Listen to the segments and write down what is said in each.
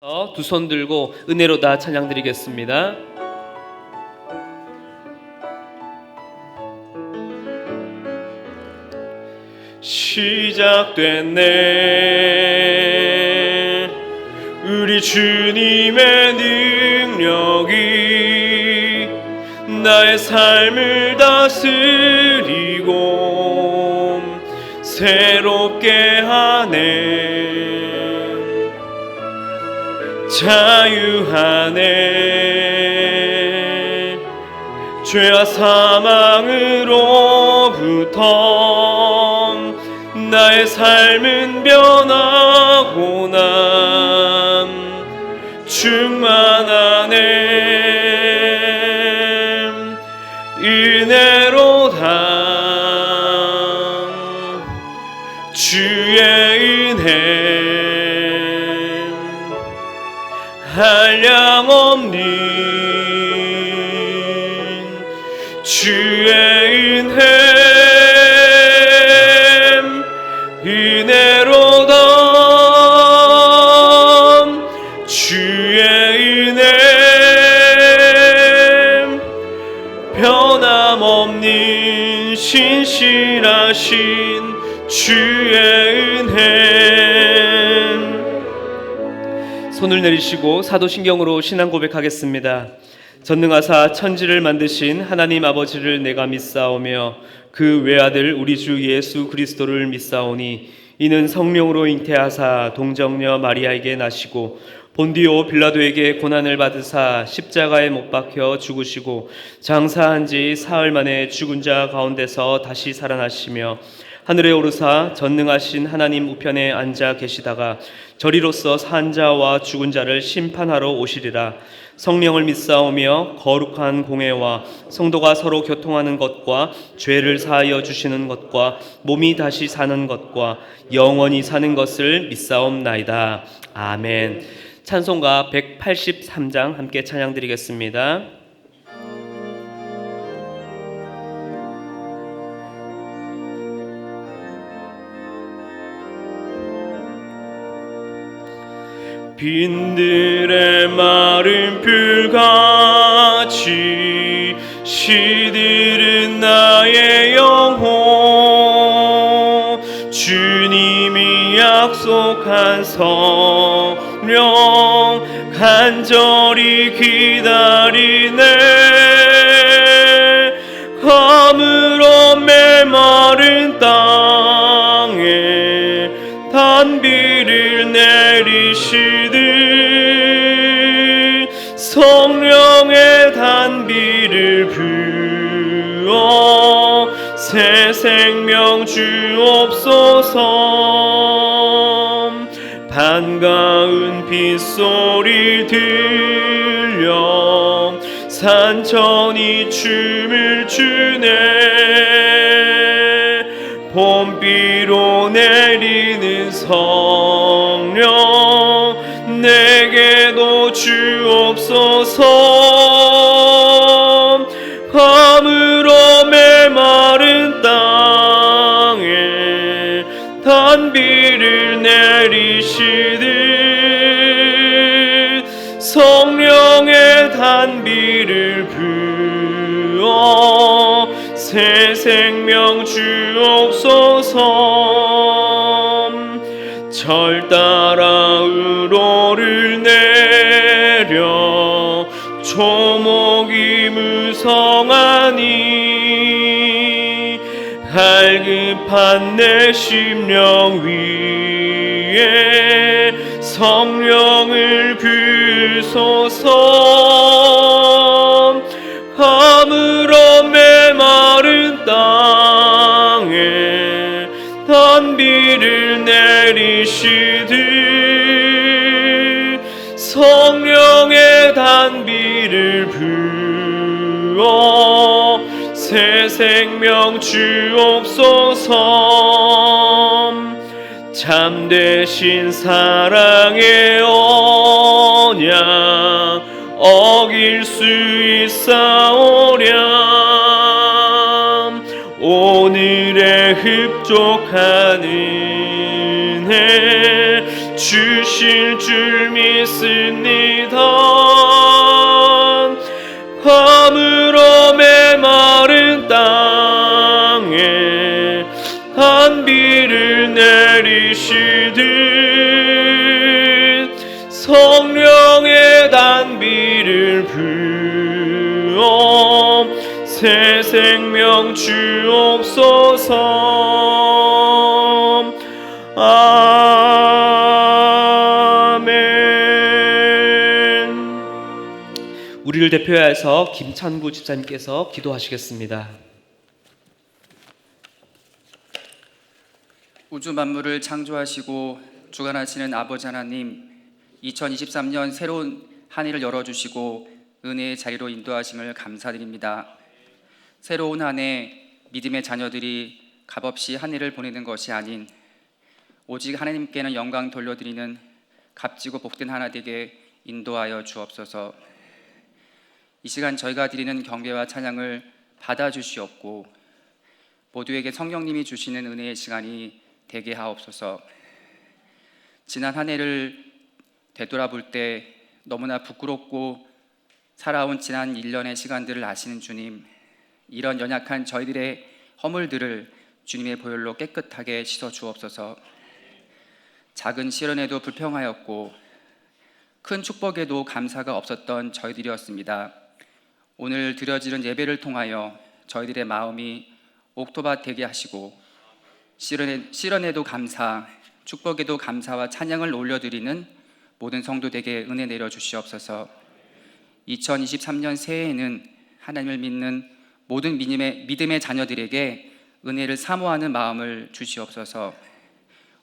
두 손 들고 은혜로 다 찬양 드리겠습니다. 시작됐네. 우리 주님의 능력이 나의 삶을 다스리고 새롭게 하네. 자유하네. 죄와 사망으로부터 나의 삶은 변하고 난 충만하네. 은혜로다. 주의 은혜 한량없는 주의 은혜 은혜로다. 주의 은혜 변함없는 신실하신 주의 은혜. 손을 내리시고 사도신경으로 신앙 고백하겠습니다. 전능하사 천지를 만드신 하나님 아버지를 내가 믿사오며 그 외아들 우리 주 예수 그리스도를 믿사오니 이는 성령으로 잉태하사 동정녀 마리아에게 나시고 본디오 빌라도에게 고난을 받으사 십자가에 못 박혀 죽으시고 장사한 지 사흘 만에 죽은 자 가운데서 다시 살아나시며 하늘에 오르사 전능하신 하나님 우편에 앉아 계시다가 저리로서 산 자와 죽은 자를 심판하러 오시리라. 성령을 믿사오며 거룩한 공회와 성도가 서로 교통하는 것과 죄를 사하여 주시는 것과 몸이 다시 사는 것과 영원히 사는 것을 믿사옵나이다. 아멘. 찬송가 183장 함께 찬양 드리겠습니다. 빈들의 마른 풀같이 시들은 나의 영혼 주님이 약속한 성령 간절히 기다리네. 가물어 메마른 땅에 단비를 내리시듯 성령의 단비를 부어 새 생명 주옵소서. 반가운 빗소리 들려 산천이 춤을 추네. 봄비로 내리는 성령 내게도 주옵소서. 가물어 메마른 땅에 단비를 내리시듯 성령의 단비를 부어 새 생명 주옵소서. 절 따라 우로를 내려 초목이 무성하니 갈급한 내 심령 위에 성령을 부소서. 가물어 메마른 땅에 단비를 내리시듯 성령의 단비를 부어 새 생명 주옵소서. 참되신 사랑의 언약 어길 수 있사오랴. 오늘의 흡족한 은혜 주실 줄 믿습니다. 가물어 메마른 땅에 단비를 내리시듯 성령의 단비를 부어 새 생명 주옵소서. 아멘. 우리를 대표하여서 김찬구 집사님께서 기도하시겠습니다. 우주 만물을 창조하시고 주관하시는 아버지 하나님, 2023년 새로운 한 해를 열어주시고 은혜의 자리로 인도하심을 감사드립니다. 새로운 한 해 믿음의 자녀들이 값없이 한 해를 보내는 것이 아닌 오직 하나님께는 영광 돌려드리는 값지고 복된 하나 되게 인도하여 주옵소서. 이 시간 저희가 드리는 경배와 찬양을 받아주시옵고 모두에게 성령님이 주시는 은혜의 시간이 되게 하옵소서. 지난 한 해를 되돌아볼 때 너무나 부끄럽고 살아온 지난 1년의 시간들을 아시는 주님, 이런 연약한 저희들의 허물들을 주님의 보혈로 깨끗하게 씻어 주옵소서. 작은 시련에도 불평하였고 큰 축복에도 감사가 없었던 저희들이었습니다. 오늘 드려지는 예배를 통하여 저희들의 마음이 옥토밭 되게 하시고 시련에도 감사, 축복에도 감사와 찬양을 올려드리는 모든 성도들에게 은혜 내려주시옵소서. 2023년 새해에는 하나님을 믿는 모든 믿음의 자녀들에게 은혜를 사모하는 마음을 주시옵소서.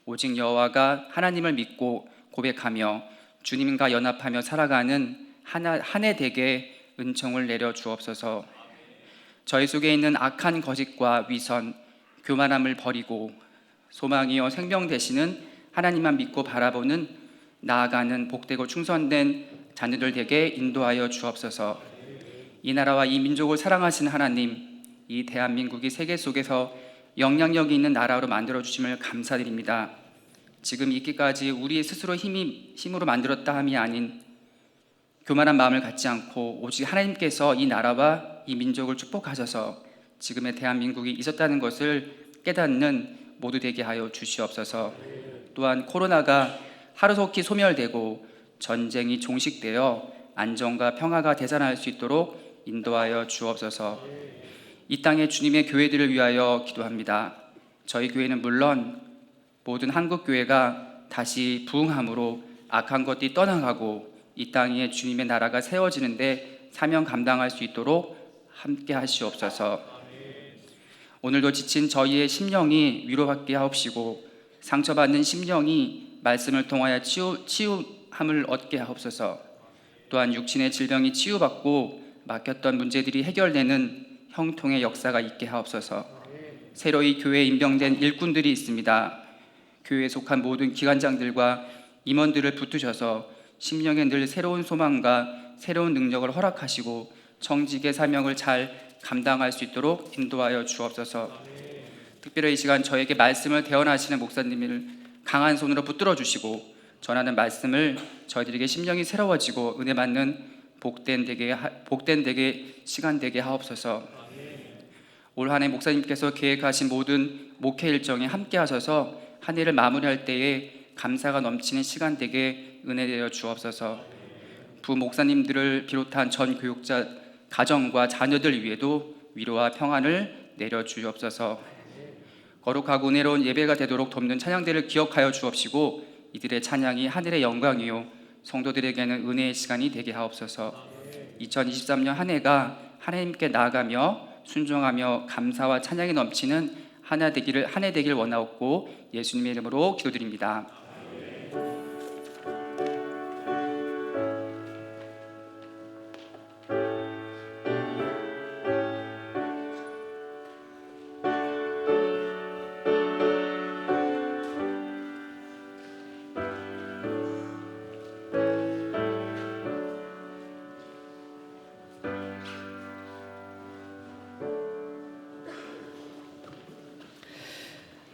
오직 여호와가 하나님을 믿고 고백하며 주님과 연합하며 살아가는 한 해 되게 은총을 내려 주옵소서. 저희 속에 있는 악한 거짓과 위선, 교만함을 버리고 소망이요 생명 되시는 하나님만 믿고 바라보는 나아가는 복되고 충성된 자녀들 되게 인도하여 주옵소서. 이 나라와 이 민족을 사랑하시는 하나님, 이 대한민국이 세계 속에서 영향력이 있는 나라로 만들어 주심을 감사드립니다. 지금 있기까지 우리 스스로 힘으로 만들었다 함이 아닌 교만한 마음을 갖지 않고 오직 하나님께서 이 나라와 이 민족을 축복하셔서 지금의 대한민국이 있었다는 것을 깨닫는 모두 되게 하여 주시옵소서. 또한 코로나가 하루속히 소멸되고 전쟁이 종식되어 안정과 평화가 되살아날 수 있도록 인도하여 주옵소서. 이 땅의 주님의 교회들을 위하여 기도합니다. 저희 교회는 물론 모든 한국 교회가 다시 부흥함으로 악한 것들이 떠나가고 이 땅에 주님의 나라가 세워지는데 사명 감당할 수 있도록 함께 하시옵소서. 오늘도 지친 저희의 심령이 위로받게 하옵시고 상처받는 심령이 말씀을 통하여 치유함을 얻게 하옵소서. 또한 육신의 질병이 치유받고 막혔던 문제들이 해결되는 형통의 역사가 있게 하옵소서. 새로이 교회에 임명된 일꾼들이 있습니다. 교회에 속한 모든 기관장들과 임원들을 붙드셔서 심령에 늘 새로운 소망과 새로운 능력을 허락하시고 정직의 사명을 잘 감당할 수 있도록 인도하여 주옵소서. 특별히 이 시간 저에게 말씀을 대언하시는 목사님을 강한 손으로 붙들어 주시고 전하는 말씀을 저희들에게 심령이 새로워지고 은혜 받는 복된 되게 시간 되게 하옵소서. 올 한 해 목사님께서 계획하신 모든 목회 일정에 함께 하셔서 한 해를 마무리할 때에 감사가 넘치는 시간 되게 은혜 되어 주옵소서. 부목사님들을 비롯한 전 교육자 가정과 자녀들 위에도 위로와 평안을 내려 주옵소서. 거룩하고 은혜로운 예배가 되도록 돕는 찬양대를 기억하여 주옵시고 이들의 찬양이 하늘의 영광이요 성도들에게는 은혜의 시간이 되게 하옵소서. 2023년 한 해가 하나님께 나아가며 순종하며 감사와 찬양이 넘치는 한 해 되기를 원하옵고 예수님의 이름으로 기도드립니다.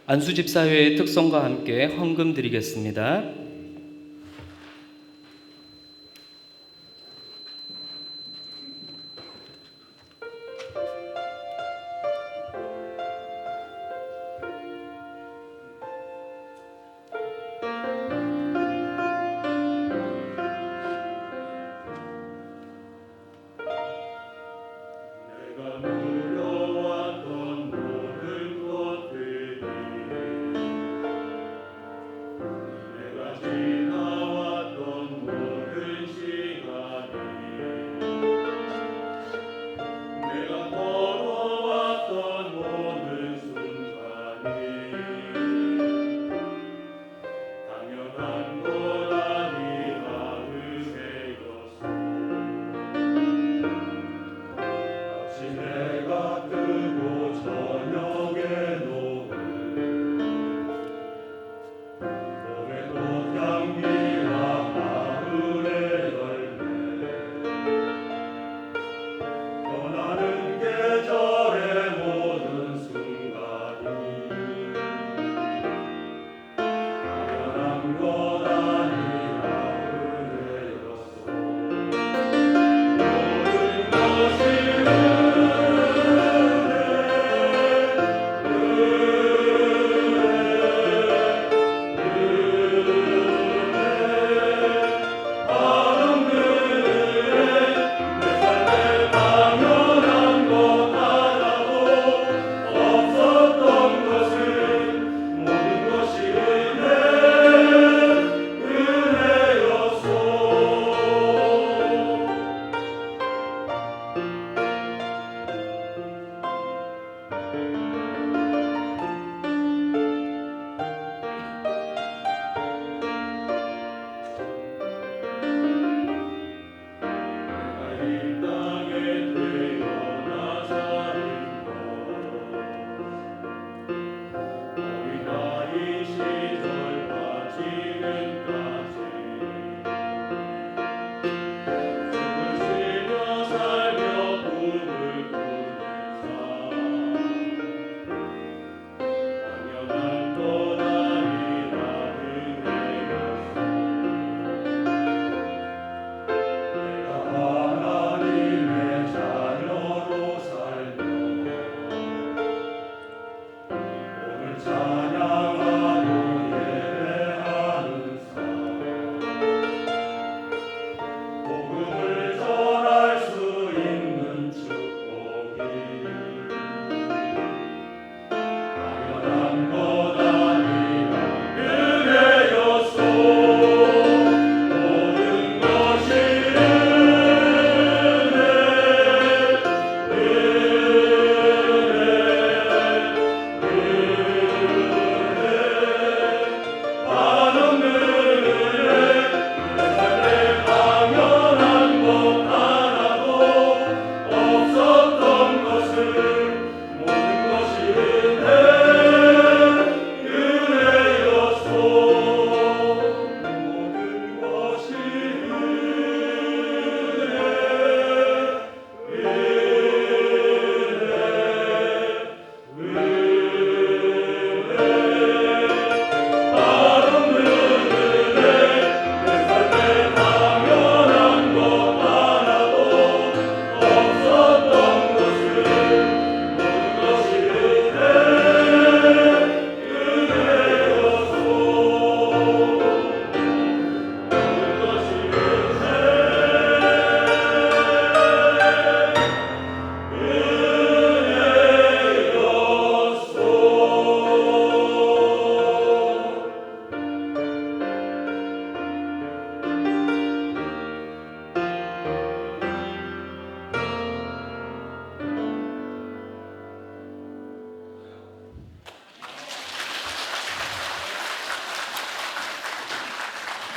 안수집사회의 특성과 함께 헌금 드리겠습니다.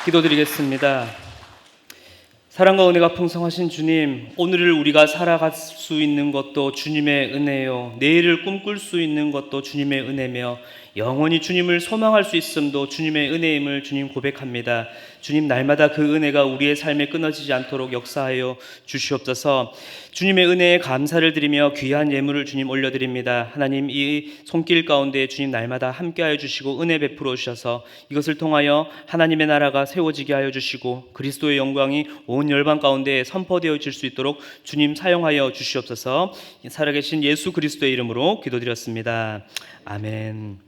기도드리겠습니다. 사랑과 은혜가 풍성하신 주님, 오늘을 우리가 살아갈 수 있는 것도 주님의 은혜요, 내일을 꿈꿀 수 있는 것도 주님의 은혜며 영원히 주님을 소망할 수 있음도 주님의 은혜임을 주님 고백합니다. 주님, 날마다 그 은혜가 우리의 삶에 끊어지지 않도록 역사하여 주시옵소서. 주님의 은혜에 감사를 드리며 귀한 예물을 주님 올려드립니다. 하나님, 이 손길 가운데 주님 날마다 함께하여 주시고 은혜 베풀어 주셔서 이것을 통하여 하나님의 나라가 세워지게 하여 주시고 그리스도의 영광이 온 열방 가운데 선포되어질 수 있도록 주님 사용하여 주시옵소서. 살아계신 예수 그리스도의 이름으로 기도드렸습니다. 아멘.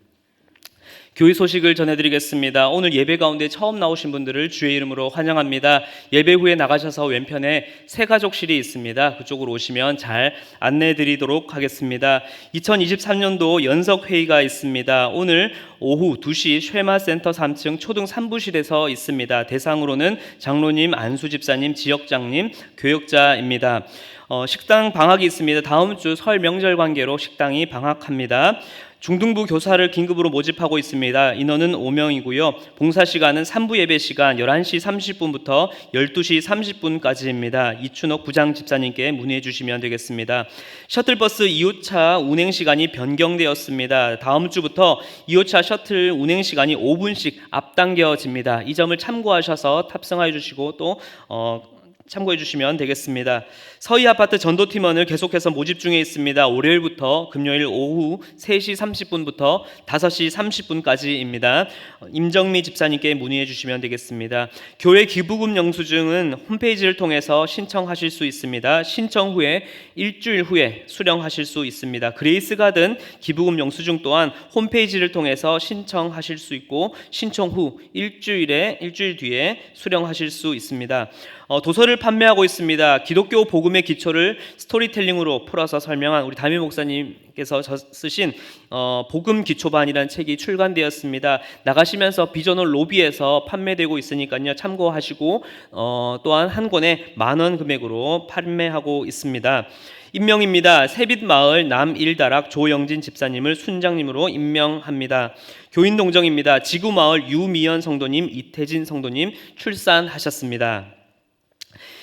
교회 소식을 전해드리겠습니다. 오늘 예배 가운데 처음 나오신 분들을 주의 이름으로 환영합니다. 예배 후에 나가셔서 왼편에 새가족실이 있습니다. 그쪽으로 오시면 잘 안내드리도록 하겠습니다. 2023년도 연석회의가 있습니다. 오늘 오후 2시 쉐마센터 3층 초등 3부실에서 있습니다. 대상으로는 장로님, 안수집사님, 지역장님, 교역자입니다. 식당 방학이 있습니다. 다음 주 설 명절 관계로 식당이 방학합니다. 중등부 교사를 긴급으로 모집하고 있습니다. 인원은 5명이고요. 봉사 시간은 3부 예배 시간 11시 30분부터 12시 30분까지입니다. 이춘옥 부장 집사님께 문의해 주시면 되겠습니다. 셔틀버스 2호차 운행 시간이 변경되었습니다. 다음 주부터 2호차 셔틀 운행 시간이 5분씩 앞당겨집니다. 이 점을 참고하셔서 탑승해 주시고 또 참고해 주시면 되겠습니다. 서희 아파트 전도팀원을 계속해서 모집 중에 있습니다. 월요일부터 금요일 오후 3시 30분부터 5시 30분까지입니다. 임정미 집사님께 문의해 주시면 되겠습니다. 교회 기부금 영수증은 홈페이지를 통해서 신청하실 수 있습니다. 신청 후에 일주일 후에 수령하실 수 있습니다. 그레이스 가든 기부금 영수증 또한 홈페이지를 통해서 신청하실 수 있고 신청 후 일주일 뒤에 수령하실 수 있습니다. 도서를 판매하고 있습니다. 기독교 복음의 기초를 스토리텔링으로 풀어서 설명한 우리 담임 목사님께서 쓰신 복음 기초반이라는 책이 출간되었습니다. 나가시면서 비전홀 로비에서 판매되고 있으니까요, 참고하시고 또한 한 권에 10,000원 금액으로 판매하고 있습니다. 임명입니다. 새빛마을 남일다락 조영진 집사님을 순장님으로 임명합니다. 교인동정입니다. 지구마을 유미연 성도님, 이태진 성도님 출산하셨습니다.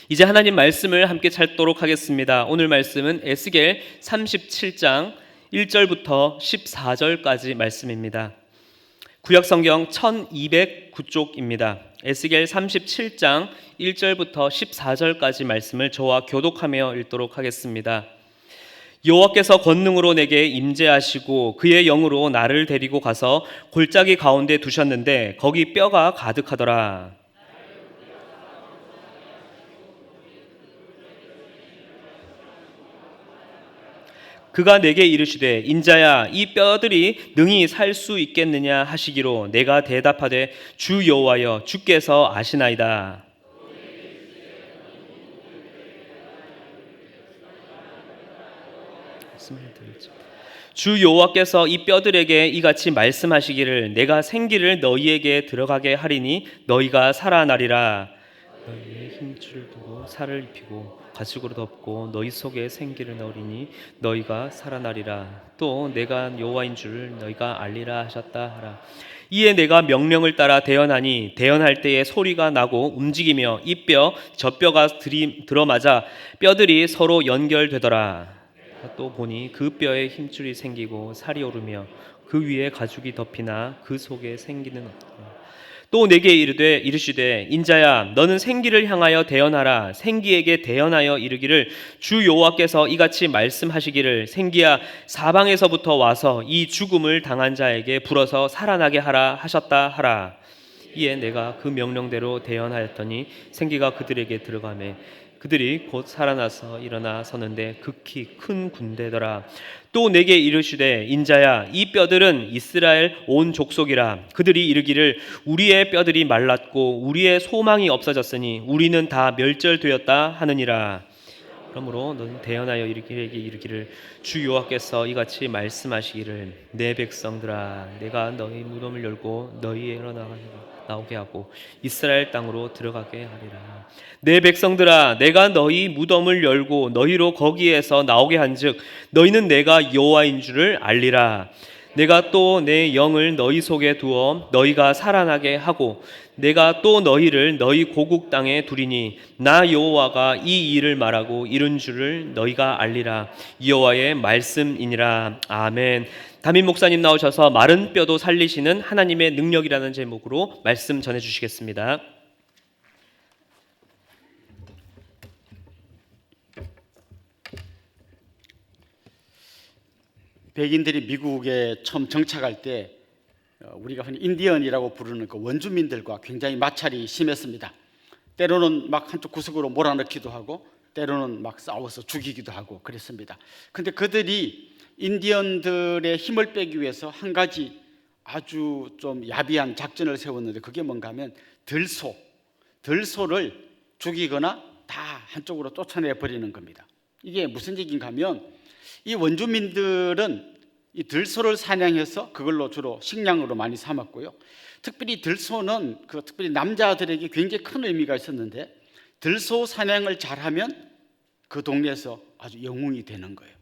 이제 하나님 말씀을 함께 찾도록 하겠습니다. 오늘 말씀은 에스겔 37장 1절부터 14절까지 말씀입니다. 구약성경 1209쪽입니다. 에스겔 37장 1절부터 14절까지 말씀을 저와 교독하며 읽도록 하겠습니다. 여호와께서 권능으로 내게 임재하시고 그의 영으로 나를 데리고 가서 골짜기 가운데 두셨는데 거기 뼈가 가득하더라. 그가 내게 이르시되 인자야 이 뼈들이 능히 살 수 있겠느냐 하시기로 내가 대답하되 주 여호와여 주께서 아시나이다. 주 여호와께서 이 뼈들에게 이같이 말씀하시기를 내가 생기를 너희에게 들어가게 하리니 너희가 살아나리라. 너희의 힘줄 두고 살을 입히고 가죽으로 덮고 너희 속에 생기를 넣으리니 너희가 살아나리라. 또 내가 여호와인 줄 너희가 알리라 하셨다 하라. 이에 내가 명령을 따라 대언하니 대언할 때에 소리가 나고 움직이며 이 뼈 저 뼈가 들어맞아 뼈들이 서로 연결되더라. 또 보니 그 뼈에 힘줄이 생기고 살이 오르며 그 위에 가죽이 덮이나 그 속에 생기는 없더라. 또 내게 이르시되 인자야 너는 생기를 향하여 대언하라. 생기에게 대언하여 이르기를 주 여호와께서 이같이 말씀하시기를 생기야 사방에서부터 와서 이 죽음을 당한 자에게 불어서 살아나게 하라 하셨다 하라. 이에 내가 그 명령대로 대언하였더니 생기가 그들에게 들어가매 그들이 곧 살아나서 일어나 서는데 극히 큰 군대더라. 또 내게 이르시되 인자야 이 뼈들은 이스라엘 온 족속이라. 그들이 이르기를 우리의 뼈들이 말랐고 우리의 소망이 없어졌으니 우리는 다 멸절되었다 하느니라. 그러므로 너는 대언하여 이르기를 주 여호와께서 이같이 말씀하시기를 내 백성들아 내가 너희 무덤을 열고 너희로 나오게 하고 이스라엘 땅으로 들어가게 하리라. 내 백성들아 내가 너희 무덤을 열고 너희로 거기에서 나오게 한즉 너희는 내가 여호와인 줄을 알리라. 내가 또 내 영을 너희 속에 두어 너희가 살아나게 하고 내가 또 너희를 너희 고국 땅에 두리니 나 여호와가 이 일을 말하고 이룬 줄을 너희가 알리라. 여호와의 말씀이니라. 아멘. 담임 목사님 나오셔서 마른 뼈도 살리시는 하나님의 능력이라는 제목으로 말씀 전해 주시겠습니다. 백인들이 미국에 처음 정착할 때 우리가 흔히 인디언이라고 부르는 그 원주민들과 굉장히 마찰이 심했습니다. 때로는 막 한쪽 구석으로 몰아넣기도 하고 때로는 막 싸워서 죽이기도 하고 그랬습니다. 근데 그들이 인디언들의 힘을 빼기 위해서 한 가지 아주 좀 야비한 작전을 세웠는데 그게 뭔가 하면 들소를 죽이거나 다 한쪽으로 쫓아내 버리는 겁니다. 이게 무슨 얘기인가 하면 이 원주민들은 이 들소를 사냥해서 그걸로 주로 식량으로 많이 삼았고요. 특별히 들소는 특별히 남자들에게 굉장히 큰 의미가 있었는데 들소 사냥을 잘하면 그 동네에서 아주 영웅이 되는 거예요.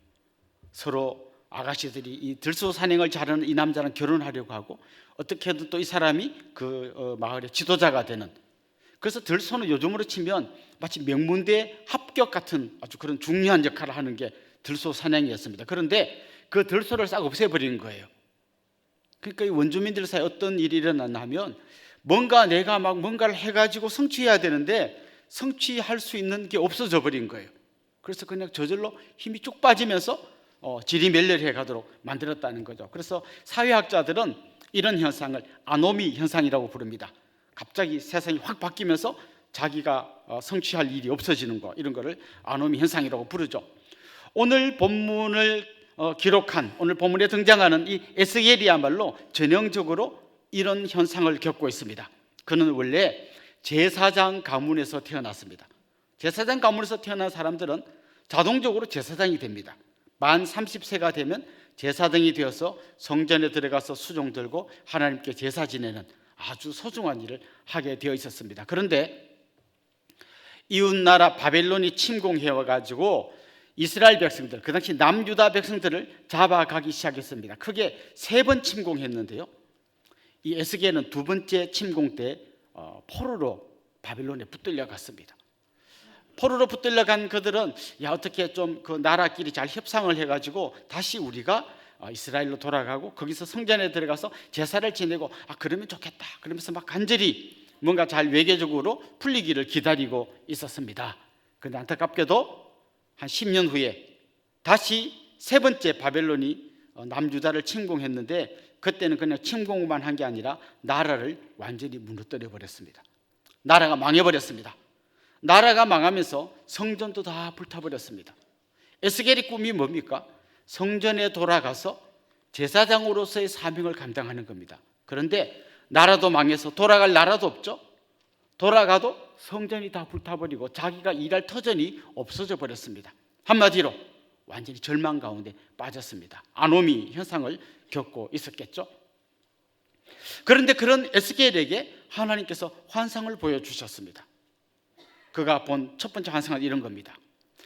서로 아가씨들이 이 들소 사냥을 잘하는 이 남자랑 결혼하려고 하고 어떻게든 또 이 사람이 그 마을의 지도자가 되는. 그래서 들소는 요즘으로 치면 마치 명문대 합격 같은 아주 그런 중요한 역할을 하는 게 들소 사냥이었습니다. 그런데 그 들소를 싹 없애버리는 거예요. 그러니까 이 원주민들 사이에 어떤 일이 일어났나 하면 내가 막 뭔가를 해가지고 성취해야 되는데 성취할 수 있는 게 없어져 버린 거예요. 그래서 그냥 저절로 힘이 쭉 빠지면서 지리멸렬해 가도록 만들었다는 거죠. 그래서 사회학자들은 이런 현상을 아노미 현상이라고 부릅니다. 갑자기 세상이 확 바뀌면서 자기가 성취할 일이 없어지는 거, 이런 거를 아노미 현상이라고 부르죠. 오늘 본문을 기록한, 오늘 본문에 등장하는 이 에스겔이야말로 전형적으로 이런 현상을 겪고 있습니다. 그는 원래 제사장 가문에서 태어났습니다. 제사장 가문에서 태어난 사람들은 자동적으로 제사장이 됩니다. 만 30세가 되면 제사장이 되어서 성전에 들어가서 수종 들고 하나님께 제사 지내는 아주 소중한 일을 하게 되어 있었습니다. 그런데 이웃나라 바벨론이 침공해 와가지고 이스라엘 백성들, 그 당시 남유다 백성들을 잡아가기 시작했습니다. 크게 3번 침공했는데요, 이 에스겔은 2번째 침공 때 포로로 바벨론에 붙들려 갔습니다. 포로로 붙들려 간 그들은 어떻게 좀 그 나라끼리 잘 협상을 해가지고 다시 우리가 이스라엘로 돌아가고 거기서 성전에 들어가서 제사를 지내고 그러면 좋겠다 그러면서 막 간절히 뭔가 잘 외교적으로 풀리기를 기다리고 있었습니다. 그런데 안타깝게도 한 10년 후에 다시 3번째 바벨론이 남유다를 침공했는데 그때는 그냥 침공만 한 게 아니라 나라를 완전히 무너뜨려 버렸습니다. 나라가 망해버렸습니다. 나라가 망하면서 성전도 다 불타버렸습니다. 에스겔의 꿈이 뭡니까? 성전에 돌아가서 제사장으로서의 사명을 감당하는 겁니다. 그런데 나라도 망해서 돌아갈 나라도 없죠. 돌아가도 성전이 다 불타버리고 자기가 일할 터전이 없어져 버렸습니다. 한마디로 완전히 절망 가운데 빠졌습니다. 아노미 현상을 겪고 있었겠죠. 그런데 그런 에스겔에게 하나님께서 환상을 보여주셨습니다. 그가 본 첫 번째 환상은 이런 겁니다.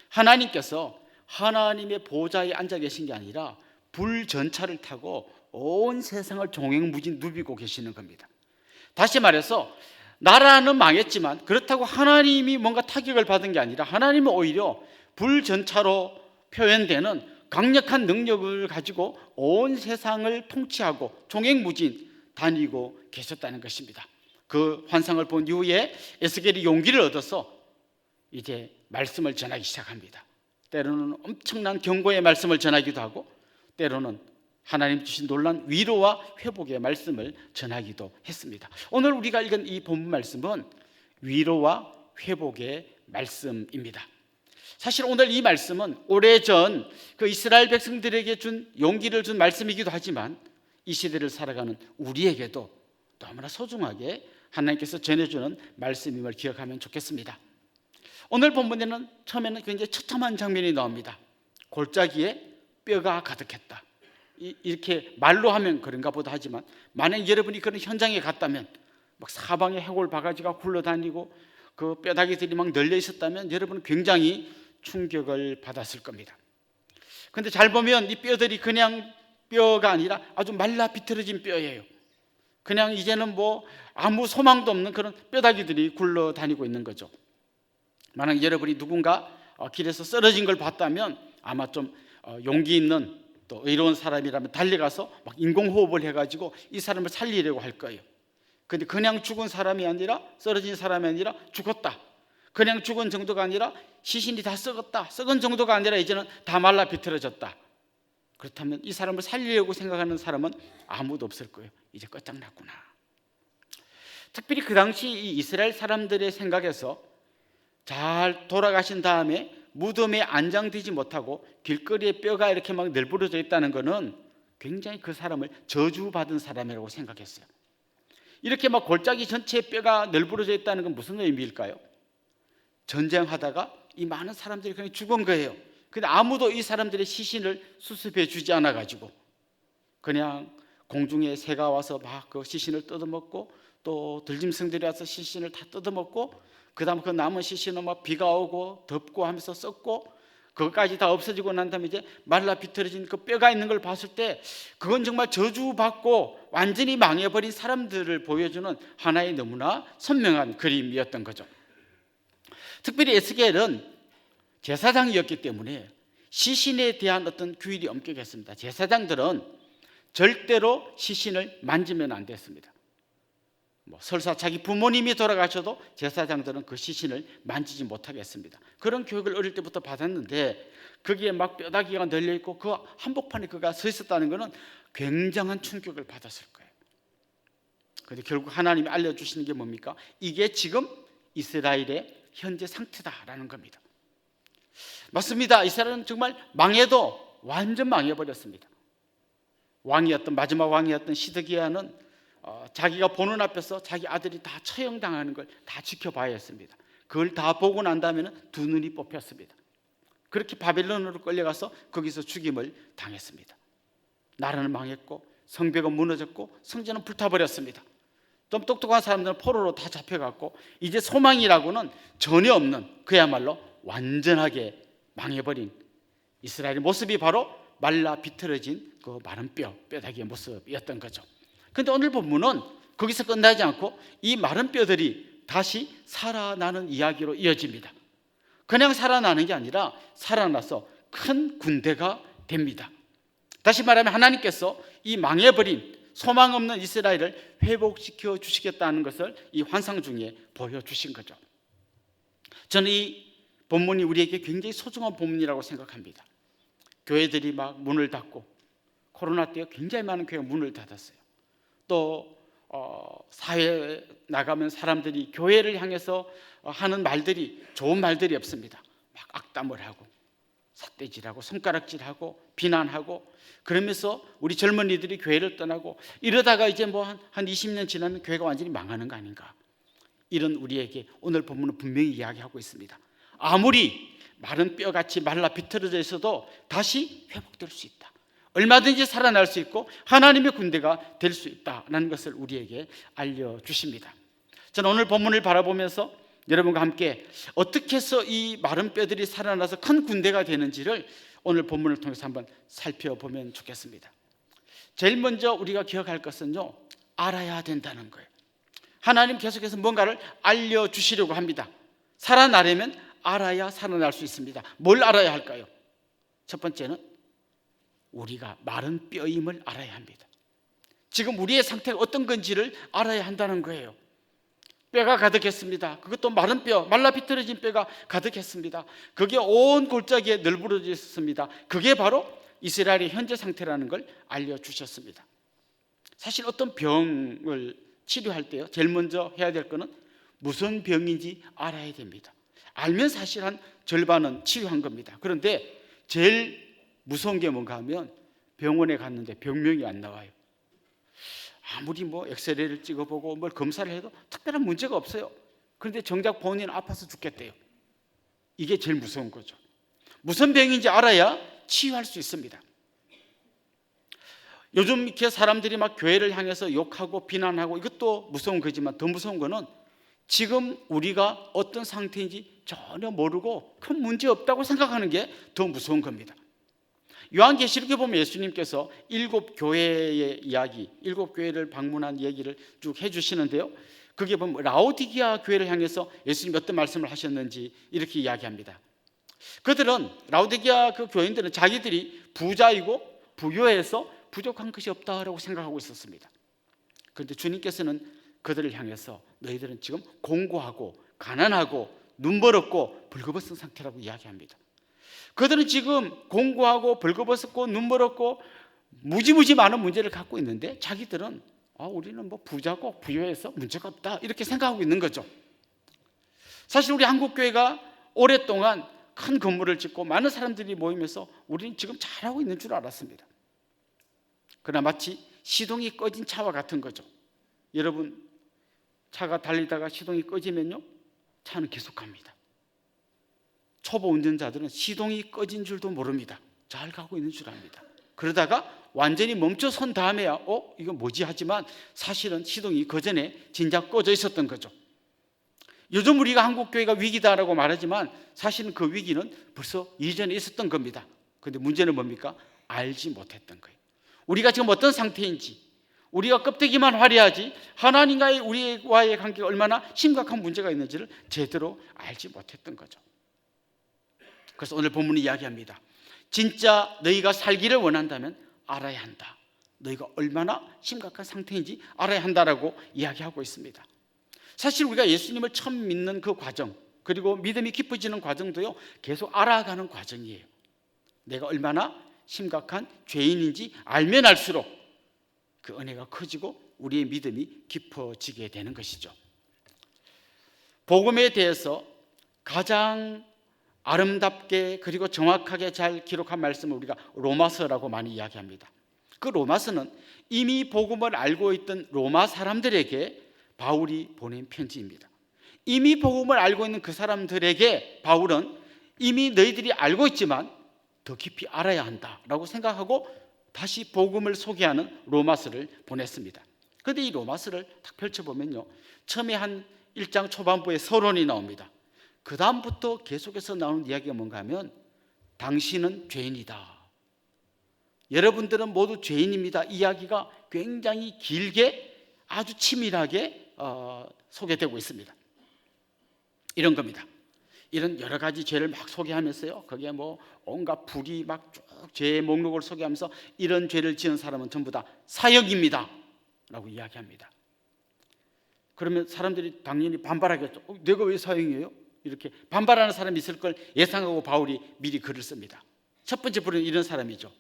하나님께서 하나님의 보좌에 앉아 계신 게 아니라 불전차를 타고 온 세상을 종횡무진 누비고 계시는 겁니다. 다시 말해서 나라는 망했지만 그렇다고 하나님이 뭔가 타격을 받은 게 아니라 하나님은 오히려 불전차로 표현되는 강력한 능력을 가지고 온 세상을 통치하고 종횡무진 다니고 계셨다는 것입니다. 그 환상을 본 이후에 에스겔이 용기를 얻어서 이제 말씀을 전하기 시작합니다. 때로는 엄청난 경고의 말씀을 전하기도 하고 때로는 하나님 주신 놀라운 위로와 회복의 말씀을 전하기도 했습니다. 오늘 우리가 읽은 이 본문 말씀은 위로와 회복의 말씀입니다. 사실 오늘 이 말씀은 오래전 그 이스라엘 백성들에게 준 용기를 준 말씀이기도 하지만 이 시대를 살아가는 우리에게도 너무나 소중하게 하나님께서 전해주는 말씀임을 기억하면 좋겠습니다. 오늘 본문에는 처음에는 굉장히 처참한 장면이 나옵니다. 골짜기에 뼈가 가득했다. 이렇게 말로 하면 그런가 보다 하지만 만약 여러분이 그런 현장에 갔다면 막 사방에 해골 바가지가 굴러다니고 그 뼈다귀들이 막 널려 있었다면 여러분은 굉장히 충격을 받았을 겁니다. 그런데 잘 보면 이 뼈들이 그냥 뼈가 아니라 아주 말라 비틀어진 뼈예요. 그냥 이제는 뭐 아무 소망도 없는 그런 뼈다귀들이 굴러다니고 있는 거죠. 만약 여러분이 누군가 길에서 쓰러진 걸 봤다면 아마 좀 용기 있는 또 의로운 사람이라면 달려가서 막 인공호흡을 해가지고 이 사람을 살리려고 할 거예요. 근데 그냥 죽은 사람이 아니라, 쓰러진 사람이 아니라 죽었다, 그냥 죽은 정도가 아니라 시신이 다 썩었다, 썩은 정도가 아니라 이제는 다 말라 비틀어졌다. 그렇다면 이 사람을 살리려고 생각하는 사람은 아무도 없을 거예요. 이제 끝장났구나. 특별히 그 당시 이 이스라엘 사람들의 생각에서 잘 돌아가신 다음에 무덤에 안장되지 못하고 길거리에 뼈가 이렇게 막 널브러져 있다는 것은 굉장히 그 사람을 저주받은 사람이라고 생각했어요. 이렇게 막 골짜기 전체에 뼈가 널브러져 있다는 건 무슨 의미일까요? 전쟁하다가 이 많은 사람들이 그냥 죽은 거예요. 근데 아무도 이 사람들의 시신을 수습해 주지 않아 가지고 그냥 공중에 새가 와서 막 그 시신을 뜯어먹고 또 들짐승들이 와서 시신을 다 뜯어먹고 그다음 그 남은 시신은 막 비가 오고 덥고 하면서 썩고 그것까지 다 없어지고 난 다음에 이제 말라 비틀어진 그 뼈가 있는 걸 봤을 때 그건 정말 저주받고 완전히 망해버린 사람들을 보여주는 하나의 너무나 선명한 그림이었던 거죠. 특별히 에스겔은 제사장이었기 때문에 시신에 대한 어떤 규율이 엄격했습니다. 제사장들은 절대로 시신을 만지면 안 됐습니다. 설사 자기 부모님이 돌아가셔도 제사장들은 그 시신을 만지지 못하게 했습니다. 그런 교육을 어릴 때부터 받았는데 거기에 막 뼈다귀가 널려있고 그 한복판에 그가 서 있었다는 것은 굉장한 충격을 받았을 거예요. 그런데 결국 하나님이 알려주시는 게 뭡니까? 이게 지금 이스라엘의 현재 상태다라는 겁니다. 맞습니다. 이스라엘은 정말 망해도 완전 망해버렸습니다. 마지막 왕이었던 시드기야는 자기가 보는 앞에서 자기 아들이 다 처형당하는 걸 다 지켜봐야 했습니다. 그걸 다 보고 난 다음에는 두 눈이 뽑혔습니다. 그렇게 바벨론으로 끌려가서 거기서 죽임을 당했습니다. 나라는 망했고 성벽은 무너졌고 성전은 불타버렸습니다. 좀 똑똑한 사람들은 포로로 다 잡혀갔고 이제 소망이라고는 전혀 없는 그야말로 완전하게 망해버린 이스라엘의 모습이 바로 말라 비틀어진 그 마른 뼈다귀의 모습이었던 거죠. 그런데 오늘 본문은 거기서 끝나지 않고 이 마른 뼈들이 다시 살아나는 이야기로 이어집니다. 그냥 살아나는 게 아니라 살아나서 큰 군대가 됩니다. 다시 말하면 하나님께서 이 망해버린 소망 없는 이스라엘을 회복시켜 주시겠다는 것을 이 환상 중에 보여주신 거죠. 저는 이 본문이 우리에게 굉장히 소중한 본문이라고 생각합니다. 교회들이 막 문을 닫고 코로나 때 굉장히 많은 교회가 문을 닫았어요. 또 사회에 나가면 사람들이 교회를 향해서 하는 말들이 좋은 말들이 없습니다. 막 악담을 하고 삿대질하고 손가락질하고 비난하고 그러면서 우리 젊은이들이 교회를 떠나고 이러다가 이제 뭐 한 20년 지나면 교회가 완전히 망하는 거 아닌가. 이런 우리에게 오늘 본문은 분명히 이야기하고 있습니다. 아무리 마른 뼈같이 말라 비틀어져 있어도 다시 회복될 수 있다. 얼마든지 살아날 수 있고 하나님의 군대가 될 수 있다는 것을 우리에게 알려주십니다. 저는 오늘 본문을 바라보면서 여러분과 함께 어떻게 해서 이 마른 뼈들이 살아나서 큰 군대가 되는지를 오늘 본문을 통해서 한번 살펴보면 좋겠습니다. 제일 먼저 우리가 기억할 것은요, 알아야 된다는 거예요. 하나님 계속해서 뭔가를 알려주시려고 합니다. 살아나려면 알아야 살아날 수 있습니다. 뭘 알아야 할까요? 첫 번째는 우리가 마른 뼈임을 알아야 합니다. 지금 우리의 상태가 어떤 건지를 알아야 한다는 거예요. 뼈가 가득했습니다. 그것도 마른 뼈, 말라 비틀어진 뼈가 가득했습니다. 그게 온 골짜기에 널브러져 있었습니다. 그게 바로 이스라엘의 현재 상태라는 걸 알려주셨습니다. 사실 어떤 병을 치료할 때요, 제일 먼저 해야 될 거는 무슨 병인지 알아야 됩니다. 알면 사실 한 절반은 치유한 겁니다. 그런데 제일 무서운 게 뭔가 하면 병원에 갔는데 병명이 안 나와요. 아무리 뭐 엑스레이를 찍어보고 뭘 검사를 해도 특별한 문제가 없어요. 그런데 정작 본인은 아파서 죽겠대요. 이게 제일 무서운 거죠. 무슨 병인지 알아야 치유할 수 있습니다. 요즘 이렇게 사람들이 막 교회를 향해서 욕하고 비난하고 이것도 무서운 거지만 더 무서운 거는 지금 우리가 어떤 상태인지 전혀 모르고 큰 문제 없다고 생각하는 게 더 무서운 겁니다. 요한계시록에 보면 예수님께서 7교회의 이야기, 7교회를 방문한 얘기를 쭉 해주시는데요. 그게 보면 라오디게아 교회를 향해서 예수님이 어떤 말씀을 하셨는지 이렇게 이야기합니다. 그들은, 라오디게아 그 교인들은 자기들이 부자이고 부유해서 부족한 것이 없다라고 생각하고 있었습니다. 그런데 주님께서는 그들을 향해서 너희들은 지금 공고하고 가난하고 눈멀었고 벌거벗은 상태라고 이야기합니다. 그들은 지금 공고하고 벌거벗었고 눈멀었고 무지무지 많은 문제를 갖고 있는데 자기들은 우리는 뭐 부자고 부유해서 문제가 없다 이렇게 생각하고 있는 거죠. 사실 우리 한국교회가 오랫동안 큰 건물을 짓고 많은 사람들이 모이면서 우리는 지금 잘하고 있는 줄 알았습니다. 그러나 마치 시동이 꺼진 차와 같은 거죠. 여러분, 차가 달리다가 시동이 꺼지면요, 차는 계속 갑니다. 초보 운전자들은 시동이 꺼진 줄도 모릅니다. 잘 가고 있는 줄 압니다. 그러다가 완전히 멈춰선 다음에야 이거 뭐지 하지만 사실은 시동이 그전에 진작 꺼져 있었던 거죠. 요즘 우리가 한국교회가 위기다라고 말하지만 사실은 그 위기는 벌써 이전에 있었던 겁니다. 그런데 문제는 뭡니까? 알지 못했던 거예요. 우리가 지금 어떤 상태인지, 우리가 껍데기만 화려하지 하나님과의 우리와의 관계가 얼마나 심각한 문제가 있는지를 제대로 알지 못했던 거죠. 그래서 오늘 본문이 이야기합니다. 진짜 너희가 살기를 원한다면 알아야 한다. 너희가 얼마나 심각한 상태인지 알아야 한다라고 이야기하고 있습니다. 사실 우리가 예수님을 처음 믿는 그 과정, 그리고 믿음이 깊어지는 과정도요, 계속 알아가는 과정이에요. 내가 얼마나 심각한 죄인인지 알면 알수록 그 은혜가 커지고 우리의 믿음이 깊어지게 되는 것이죠. 복음에 대해서 가장 아름답게 그리고 정확하게 잘 기록한 말씀을 우리가 로마서라고 많이 이야기합니다. 그 로마서는 이미 복음을 알고 있던 로마 사람들에게 바울이 보낸 편지입니다. 이미 복음을 알고 있는 그 사람들에게 바울은 이미 너희들이 알고 있지만 더 깊이 알아야 한다라고 생각하고 다시 복음을 소개하는 로마서를 보냈습니다. 그런데 이 로마서를 딱 펼쳐보면요, 처음에 한 1장 초반부에 서론이 나옵니다. 그 다음부터 계속해서 나오는 이야기가 뭔가 하면 당신은 죄인이다, 여러분들은 모두 죄인입니다, 이야기가 굉장히 길게 아주 치밀하게 소개되고 있습니다. 이런 겁니다. 이런 여러 가지 죄를 막 소개하면서요, 거기에 뭐 온갖 불이 막 쭉 죄의 목록을 소개하면서 이런 죄를 지은 사람은 전부 다 사형입니다 라고 이야기합니다. 그러면 사람들이 당연히 반발하겠죠. 내가 왜 사형이에요? 이렇게 반발하는 사람이 있을 걸 예상하고 바울이 미리 글을 씁니다. 첫 번째 부류는 이런 사람이죠.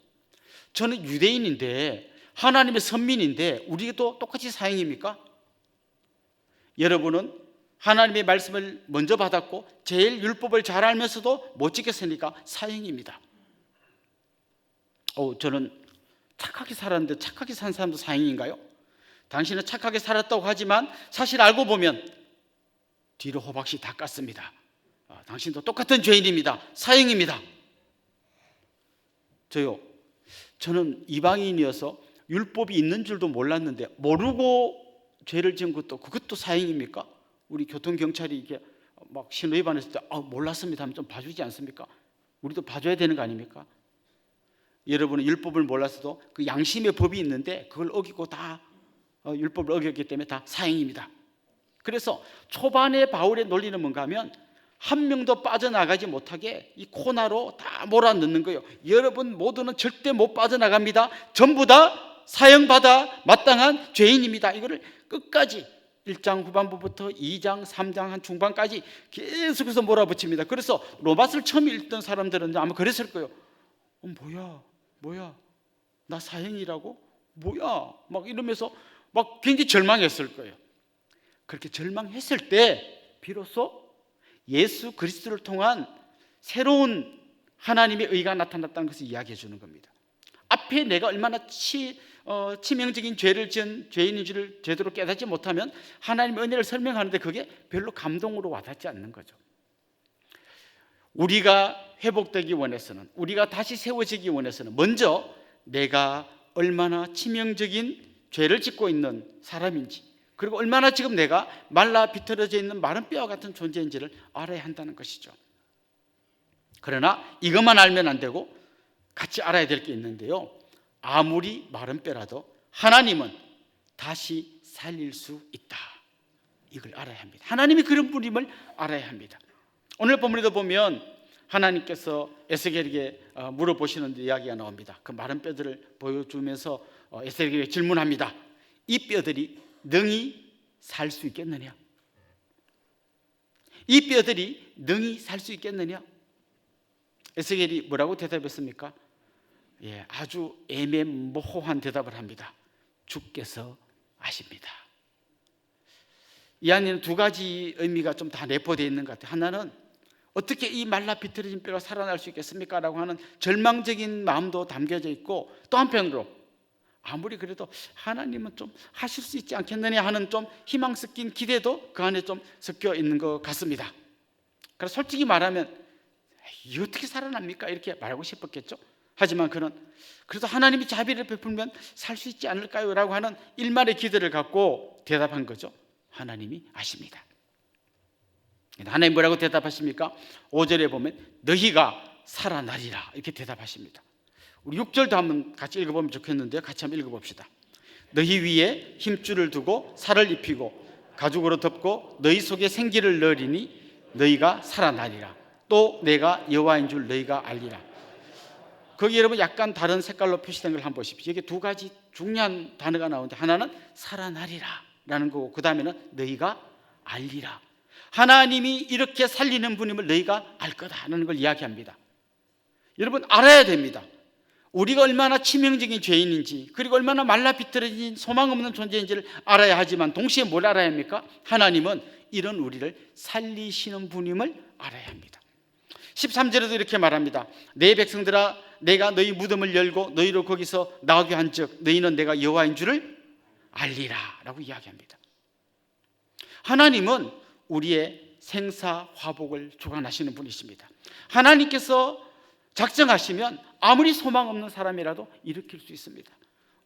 저는 유대인인데 하나님의 선민인데 우리도 똑같이 사형입니까? 여러분은 하나님의 말씀을 먼저 받았고 제일 율법을 잘 알면서도 못 지켰으니까 사형입니다. 저는 착하게 살았는데 착하게 산 사람도 사형인가요? 당신은 착하게 살았다고 하지만 사실 알고 보면 뒤로 호박씨 다 깠습니다. 당신도 똑같은 죄인입니다. 사형입니다. 저는 이방인이어서 율법이 있는 줄도 몰랐는데 모르고 죄를 지은 그것도 사형입니까? 우리 교통경찰이 이게 막 신호위반했을 때 몰랐습니다 하면 좀 봐주지 않습니까? 우리도 봐줘야 되는 거 아닙니까? 여러분은 율법을 몰랐어도 그 양심의 법이 있는데 그걸 어기고 다 율법을 어겼기 때문에 다 사형입니다. 그래서 초반에 바울의 논리는 뭔가 하면 한 명도 빠져나가지 못하게 이 코너로 다 몰아넣는 거예요. 여러분 모두는 절대 못 빠져나갑니다. 전부 다 사형받아 마땅한 죄인입니다. 이거를 끝까지 1장 후반부부터 2장, 3장 한 중반까지 계속해서 몰아붙입니다. 그래서 로마서를 처음 읽던 사람들은 아마 그랬을 거예요. 뭐야 나 사형이라고? 뭐야 막 이러면서 막 굉장히 절망했을 거예요. 그렇게 절망했을 때 비로소 예수 그리스도를 통한 새로운 하나님의 의가 나타났다는 것을 이야기해 주는 겁니다. 앞에 내가 얼마나 치명적인 죄를 지은 죄인인지를 제대로 깨닫지 못하면 하나님의 은혜를 설명하는데 그게 별로 감동으로 와닿지 않는 거죠. 우리가 회복되기 원해서는, 우리가 다시 세워지기 원해서는 먼저 내가 얼마나 치명적인 죄를 짓고 있는 사람인지, 그리고 얼마나 지금 내가 말라 비틀어져 있는 마른 뼈와 같은 존재인지를 알아야 한다는 것이죠. 그러나 이것만 알면 안 되고 같이 알아야 될 게 있는데요. 아무리 마른 뼈라도 하나님은 다시 살릴 수 있다. 이걸 알아야 합니다. 하나님이 그런 분임을 알아야 합니다. 오늘 본문에도 보면 하나님께서 에스겔에게 물어보시는 이야기가 나옵니다. 그 마른 뼈들을 보여주면서 에스겔에게 질문합니다. 이 뼈들이 능히 살 수 있겠느냐? 이 뼈들이 능히 살 수 있겠느냐? 에스겔이 뭐라고 대답했습니까? 아주 애매모호한 대답을 합니다. 주께서 아십니다. 이 안에는 두 가지 의미가 좀 다 내포되어 있는 것 같아요. 하나는 어떻게 이 말라 비틀어진 뼈가 살아날 수 있겠습니까? 라고 하는 절망적인 마음도 담겨져 있고, 또 한편으로 아무리 그래도 하나님은 좀 하실 수 있지 않겠느냐 하는 좀 희망 섞인 기대도 그 안에 좀 섞여 있는 것 같습니다. 그래서 솔직히 말하면 이 어떻게 살아납니까? 이렇게 말하고 싶었겠죠. 하지만 그는 그래도 하나님이 자비를 베풀면 살 수 있지 않을까요? 라고 하는 일말의 기대를 갖고 대답한 거죠. 하나님이 아십니다. 하나님 뭐라고 대답하십니까? 5절에 보면 너희가 살아나리라 이렇게 대답하십니다. 우리 6절도 한번 같이 읽어보면 좋겠는데요. 같이 한번 읽어봅시다. 너희 위에 힘줄을 두고 살을 입히고 가죽으로 덮고 너희 속에 생기를 넣으리니 너희가 살아나리라. 또 내가 여호와인 줄 너희가 알리라. 거기 여러분 약간 다른 색깔로 표시된 걸 한번 보십시오. 이게 두 가지 중요한 단어가 나오는데, 하나는 살아나리라 라는 거고, 그 다음에는 너희가 알리라. 하나님이 이렇게 살리는 분임을 너희가 알 거다라는 걸 이야기합니다. 여러분 알아야 됩니다. 우리가 얼마나 치명적인 죄인인지, 그리고 얼마나 말라 비틀어진 소망 없는 존재인지를 알아야 하지만 동시에 뭘 알아야 합니까? 하나님은 이런 우리를 살리시는 분임을 알아야 합니다. 13절에도 이렇게 말합니다. 내 백성들아, 내가 너희 무덤을 열고 너희로 거기서 나오게 한즉 너희는 내가 여호와인 줄을 알리라 라고 이야기합니다. 하나님은 우리의 생사화복을 주관하시는 분이십니다. 하나님께서 작정하시면 아무리 소망 없는 사람이라도 일으킬 수 있습니다.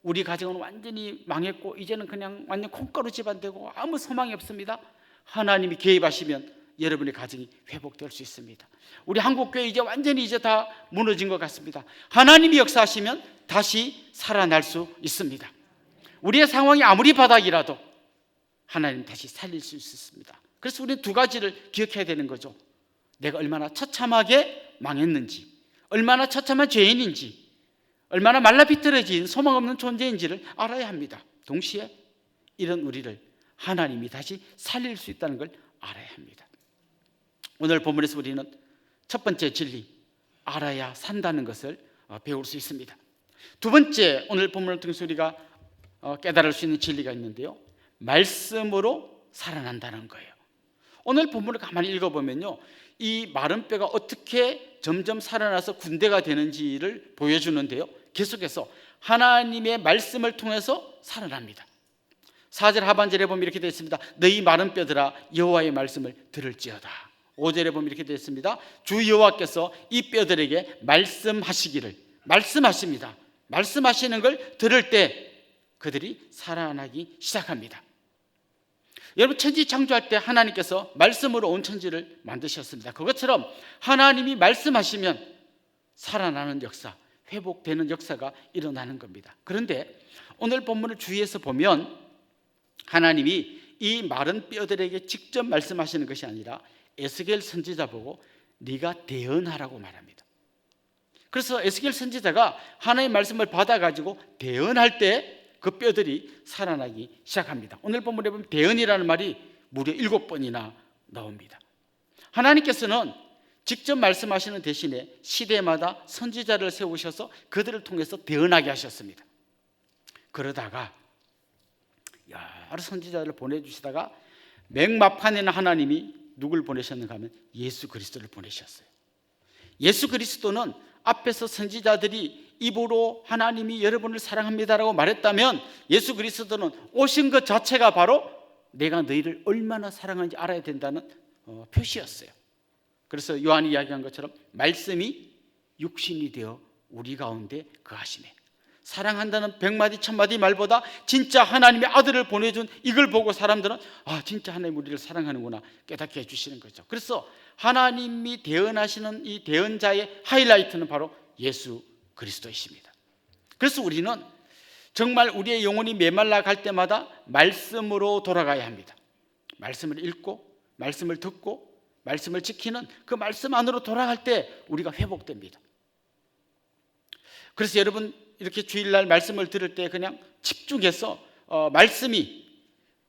우리 가정은 완전히 망했고 이제는 그냥 완전 콩가루 집안 되고 아무 소망이 없습니다. 하나님이 개입하시면 여러분의 가정이 회복될 수 있습니다. 우리 한국교회 이제 완전히 다 무너진 것 같습니다. 하나님이 역사하시면 다시 살아날 수 있습니다. 우리의 상황이 아무리 바닥이라도 하나님 다시 살릴 수 있습니다. 그래서 우리는 두 가지를 기억해야 되는 거죠. 내가 얼마나 처참하게 망했는지, 얼마나 처참한 죄인인지, 얼마나 말라비틀어진 소망 없는 존재인지를 알아야 합니다. 동시에 이런 우리를 하나님이 다시 살릴 수 있다는 걸 알아야 합니다. 오늘 본문에서 우리는 첫 번째 진리, 알아야 산다는 것을 배울 수 있습니다. 두 번째, 오늘 본문을 통해서 우리가 깨달을 수 있는 진리가 있는데요, 말씀으로 살아난다는 거예요. 오늘 본문을 가만히 읽어보면요, 이 마른 뼈가 어떻게 점점 살아나서 군대가 되는지를 보여주는데요, 계속해서 하나님의 말씀을 통해서 살아납니다. 4절 하반절에 보면 이렇게 되어 있습니다. 너희 마른 뼈들아 여호와의 말씀을 들을지어다. 5절에 보면 이렇게 되어 있습니다. 주 여호와께서 이 뼈들에게 말씀하시기를, 말씀하십니다. 말씀하시는 걸 들을 때 그들이 살아나기 시작합니다. 여러분, 천지 창조할 때 하나님께서 말씀으로 온 천지를 만드셨습니다. 그것처럼 하나님이 말씀하시면 살아나는 역사, 회복되는 역사가 일어나는 겁니다. 그런데 오늘 본문을 주의해서 보면 하나님이 이 마른 뼈들에게 직접 말씀하시는 것이 아니라 에스겔 선지자 보고 네가 대언하라고 말합니다. 그래서 에스겔 선지자가 하나님의 말씀을 받아가지고 대언할 때 그 뼈들이 살아나기 시작합니다. 오늘 본문에 보면 대언이라는 말이 무려 7번이나 나옵니다. 하나님께서는 직접 말씀하시는 대신에 시대마다 선지자를 세우셔서 그들을 통해서 대언하게 하셨습니다. 그러다가 여러 선지자를 보내주시다가 맥막판에는 하나님이 누굴 보내셨는가 하면 예수 그리스도를 보내셨어요. 예수 그리스도는 앞에서 선지자들이 입으로 하나님이 여러분을 사랑합니다라고 말했다면 예수 그리스도는 오신 것 자체가 바로 내가 너희를 얼마나 사랑하는지 알아야 된다는 표시였어요. 그래서 요한이 이야기한 것처럼 말씀이 육신이 되어 우리 가운데 거하시네. 사랑한다는 100마디 1000마디 말보다 진짜 하나님의 아들을 보내준 이걸 보고 사람들은 진짜 하나님 우리를 사랑하는구나 깨닫게 해주시는 거죠. 그래서 하나님이 대언하시는 이 대언자의 하이라이트는 바로 예수 그리스도이십니다. 그래서 우리는 정말 우리의 영혼이 메말라 갈 때마다 말씀으로 돌아가야 합니다. 말씀을 읽고 말씀을 듣고 말씀을 지키는 그 말씀 안으로 돌아갈 때 우리가 회복됩니다. 그래서 여러분 이렇게 주일날 말씀을 들을 때 그냥 집중해서 말씀이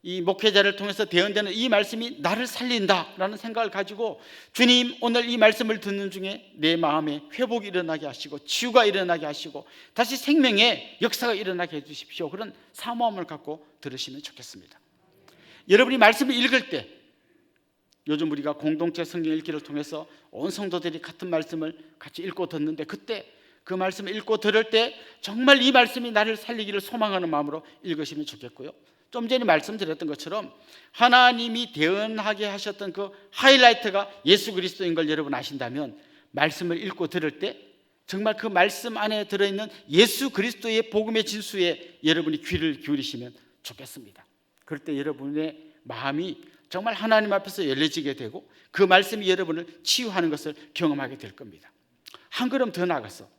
이 목회자를 통해서 대언되는 이 말씀이 나를 살린다라는 생각을 가지고 주님 오늘 이 말씀을 듣는 중에 내 마음에 회복이 일어나게 하시고 치유가 일어나게 하시고 다시 생명의 역사가 일어나게 해주십시오. 그런 사모함을 갖고 들으시면 좋겠습니다. 여러분이 말씀을 읽을 때 요즘 우리가 공동체 성경 읽기를 통해서 온 성도들이 같은 말씀을 같이 읽고 듣는데 그때 그 말씀을 읽고 들을 때 정말 이 말씀이 나를 살리기를 소망하는 마음으로 읽으시면 좋겠고요. 좀 전에 말씀드렸던 것처럼 하나님이 대언하게 하셨던 그 하이라이트가 예수 그리스도인 걸 여러분 아신다면 말씀을 읽고 들을 때 정말 그 말씀 안에 들어있는 예수 그리스도의 복음의 진수에 여러분이 귀를 기울이시면 좋겠습니다. 그럴 때 여러분의 마음이 정말 하나님 앞에서 열려지게 되고 그 말씀이 여러분을 치유하는 것을 경험하게 될 겁니다. 한 걸음 더 나가서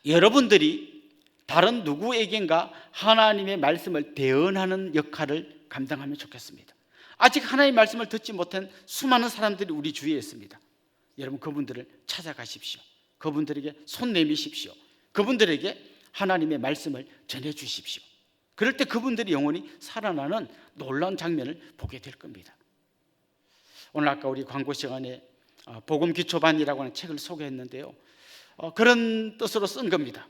여러분들이 다른 누구에겐가 하나님의 말씀을 대언하는 역할을 감당하면 좋겠습니다. 아직 하나님의 말씀을 듣지 못한 수많은 사람들이 우리 주위에 있습니다. 여러분 그분들을 찾아가십시오. 그분들에게 손 내미십시오. 그분들에게 하나님의 말씀을 전해주십시오. 그럴 때 그분들이 영혼이 살아나는 놀라운 장면을 보게 될 겁니다. 오늘 아까 우리 광고 시간에 복음 기초반이라고 하는 책을 소개했는데요, 그런 뜻으로 쓴 겁니다.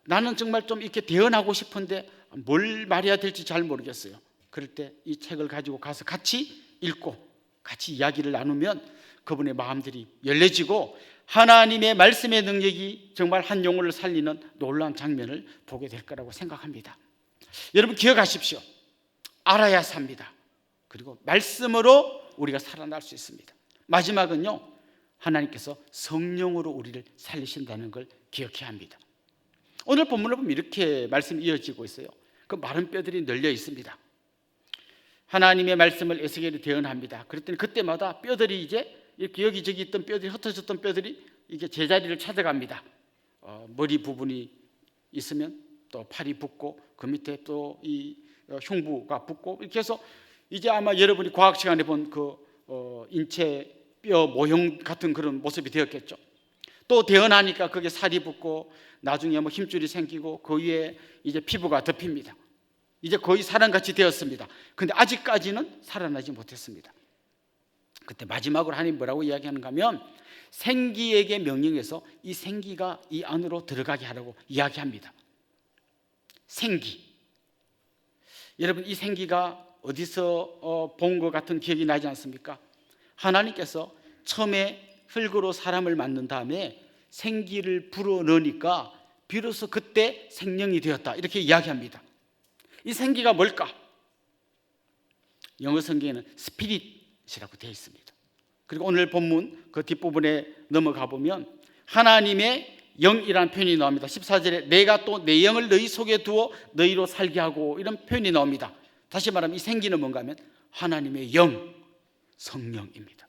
나는 정말 좀 이렇게 대언하고 싶은데 뭘 말해야 될지 잘 모르겠어요. 그럴 때 이 책을 가지고 가서 같이 읽고 같이 이야기를 나누면 그분의 마음들이 열려지고 하나님의 말씀의 능력이 정말 한 영혼을 살리는 놀라운 장면을 보게 될 거라고 생각합니다. 여러분 기억하십시오. 알아야 삽니다. 그리고 말씀으로 우리가 살아날 수 있습니다. 마지막은요, 하나님께서 성령으로 우리를 살리신다는 걸 기억해야 합니다. 오늘 본문을 보면 이렇게 말씀이 이어지고 있어요. 그 마른 뼈들이 널려 있습니다. 하나님의 말씀을 에스겔이 대언합니다. 그랬더니 그때마다 뼈들이 이제 이렇게 여기저기 있던 뼈들이, 흩어졌던 뼈들이 이게 제자리를 찾아갑니다. 머리 부분이 있으면 또 팔이 붓고 그 밑에 또 이 흉부가 붓고 이렇게 해서 이제 아마 여러분이 과학 시간에 본 그 인체 뼈 모형 같은 그런 모습이 되었겠죠. 또 대언하니까 그게 살이 붙고 나중에 뭐 힘줄이 생기고 그 위에 이제 피부가 덮입니다. 이제 거의 사람같이 되었습니다. 근데 아직까지는 살아나지 못했습니다. 그때 마지막으로 하나님 뭐라고 이야기하는가 하면 생기에게 명령해서 이 생기가 이 안으로 들어가게 하라고 이야기합니다. 생기. 여러분 이 생기가 어디서 본 것 같은 기억이 나지 않습니까? 하나님께서 처음에 흙으로 사람을 만든 다음에 생기를 불어넣으니까 비로소 그때 생명이 되었다, 이렇게 이야기합니다. 이 생기가 뭘까? 영어 성경에는 스피릿이라고 되어 있습니다. 그리고 오늘 본문 그 뒷부분에 넘어가 보면 하나님의 영이라는 표현이 나옵니다. 14절에 내가 또 내 영을 너희 속에 두어 너희로 살게 하고, 이런 표현이 나옵니다. 다시 말하면 이 생기는 뭔가 하면 하나님의 영, 성령입니다.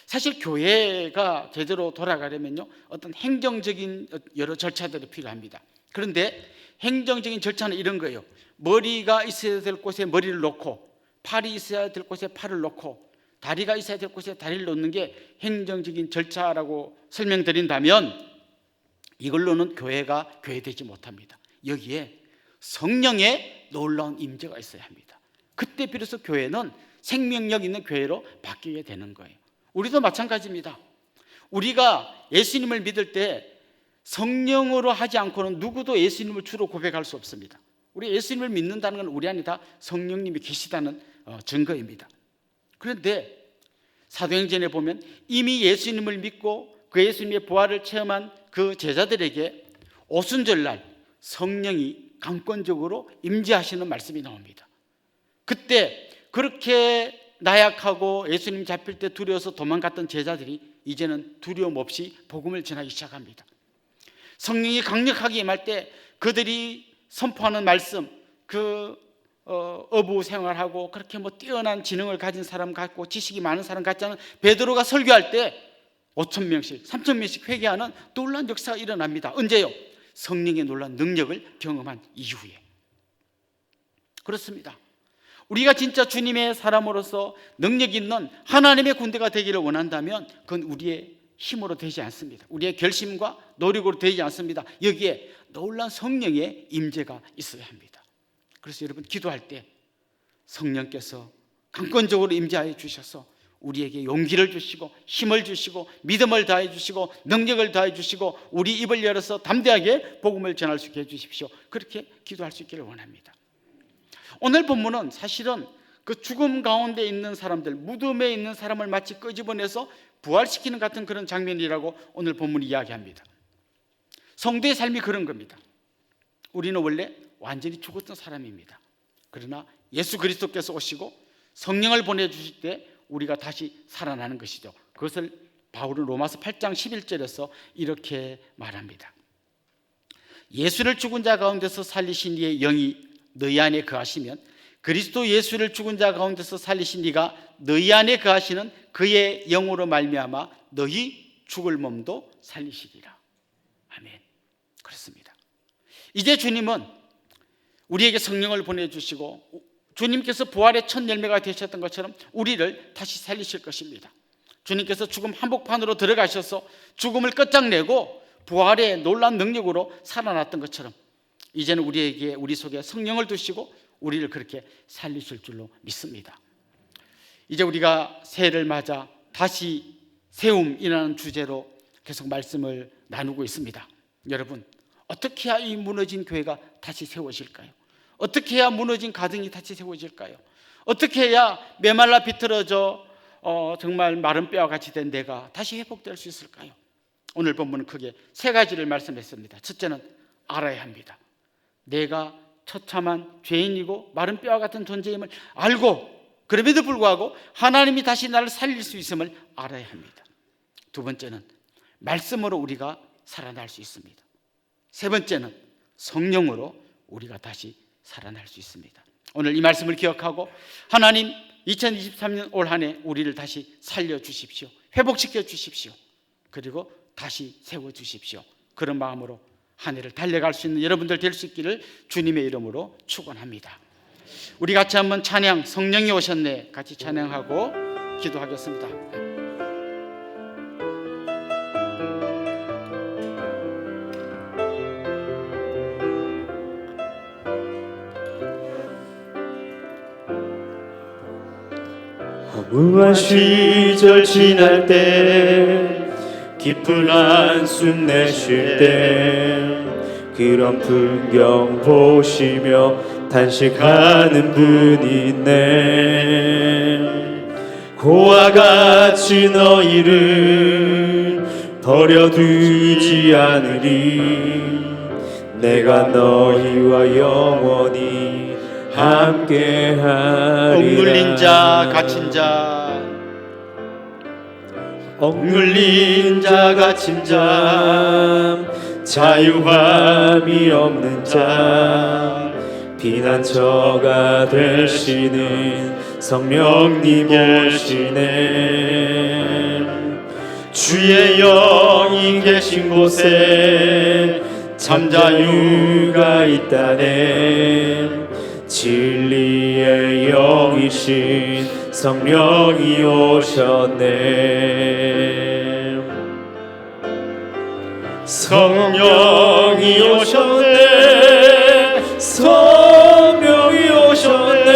사실 교회가 제대로 돌아가려면요, 어떤 행정적인 여러 절차들이 필요합니다. 그런데 행정적인 절차는 이런 거예요. 머리가 있어야 될 곳에 머리를 놓고, 팔이 있어야 될 곳에 팔을 놓고, 다리가 있어야 될 곳에 다리를 놓는 게 행정적인 절차라고 설명드린다면 이걸로는 교회가 교회되지 못합니다. 여기에 성령의 놀라운 임재가 있어야 합니다. 그때 비로소 교회는 생명력 있는 교회로 바뀌게 되는 거예요. 우리도 마찬가지입니다. 우리가 예수님을 믿을 때 성령으로 하지 않고는 누구도 예수님을 주로 고백할 수 없습니다. 우리 예수님을 믿는다는 건 우리 안에 다 성령님이 계시다는 증거입니다. 그런데 사도행전에 보면 이미 예수님을 믿고 그 예수님의 부활을 체험한 그 제자들에게 오순절날 성령이 강권적으로 임재하시는 말씀이 나옵니다. 그때 그렇게 나약하고 예수님 잡힐 때 두려워서 도망갔던 제자들이 이제는 두려움 없이 복음을 전하기 시작합니다. 성령이 강력하게 임할 때 그들이 선포하는 말씀, 어부 생활하고 그렇게 뭐 뛰어난 지능을 가진 사람 같고 지식이 많은 사람 같지 않은 베드로가 설교할 때 5,000명씩 3,000명씩 회개하는 놀라운 역사가 일어납니다. 언제요? 성령의 놀라운 능력을 경험한 이후에. 그렇습니다. 우리가 진짜 주님의 사람으로서 능력 있는 하나님의 군대가 되기를 원한다면 그건 우리의 힘으로 되지 않습니다. 우리의 결심과 노력으로 되지 않습니다. 여기에 놀라운 성령의 임재가 있어야 합니다. 그래서 여러분 기도할 때 성령께서 강권적으로 임재하여 주셔서 우리에게 용기를 주시고 힘을 주시고 믿음을 다해 주시고 능력을 다해 주시고 우리 입을 열어서 담대하게 복음을 전할 수 있게 해주십시오. 그렇게 기도할 수 있기를 원합니다. 오늘 본문은 사실은 그 죽음 가운데 있는 사람들, 무덤에 있는 사람을 마치 끄집어내서 부활시키는 같은 그런 장면이라고 오늘 본문이 이야기합니다. 성도의 삶이 그런 겁니다. 우리는 원래 완전히 죽었던 사람입니다. 그러나 예수 그리스도께서 오시고 성령을 보내주실 때 우리가 다시 살아나는 것이죠. 그것을 바울은 로마서 8장 11절에서 이렇게 말합니다. 예수를 죽은 자 가운데서 살리신 이의 영이 너희 안에 거하시면 그리스도 예수를 죽은 자 가운데서 살리신 이가 너희 안에 거하시는 그의 영으로 말미암아 너희 죽을 몸도 살리시리라. 아멘. 그렇습니다. 이제 주님은 우리에게 성령을 보내주시고 주님께서 부활의 첫 열매가 되셨던 것처럼 우리를 다시 살리실 것입니다. 주님께서 죽음 한복판으로 들어가셔서 죽음을 끝장내고 부활의 놀라운 능력으로 살아났던 것처럼 이제는 우리에게 우리 속에 성령을 두시고 우리를 그렇게 살리실 줄로 믿습니다. 이제 우리가 새해를 맞아 다시 세움이라는 주제로 계속 말씀을 나누고 있습니다. 여러분, 어떻게 해야 이 무너진 교회가 다시 세워질까요? 어떻게 해야 무너진 가정이 다시 세워질까요? 어떻게 해야 메말라 비틀어져 정말 마른 뼈와 같이 된 내가 다시 회복될 수 있을까요? 오늘 본문은 크게 세 가지를 말씀했습니다. 첫째는 알아야 합니다. 내가 처참한 죄인이고 마른 뼈와 같은 존재임을 알고 그럼에도 불구하고 하나님이 다시 나를 살릴 수 있음을 알아야 합니다. 두 번째는 말씀으로 우리가 살아날 수 있습니다. 세 번째는 성령으로 우리가 다시 살아날 수 있습니다. 오늘 이 말씀을 기억하고 하나님 2023년 올 한 해 우리를 다시 살려주십시오. 회복시켜 주십시오. 그리고 다시 세워주십시오. 그런 마음으로 한 해를 달려갈 수 있는 여러분들 될 수 있기를 주님의 이름으로 축원합니다. 우리 같이 한번 찬양, 성령이 오셨네 같이 찬양하고 기도하겠습니다. 무한 시절 지날 때 깊은 한숨 내쉴 때 그런 풍경 보시며 단식하는 분이 있네. 고와 같이 너희를 버려두지 않으리. 내가 너희와 영원히 함께하리라. 억눌린 자, 갇힌 자, 억눌린 자, 갇힌 자, 자유함이 없는 자, 피난처가 되시는 성령님 오시네. 주의 영이 계신 곳에 참 자유가 있다네. 진리의 영이신 성령이 오셨네. 성령이 오셨네. 성령이 오셨네.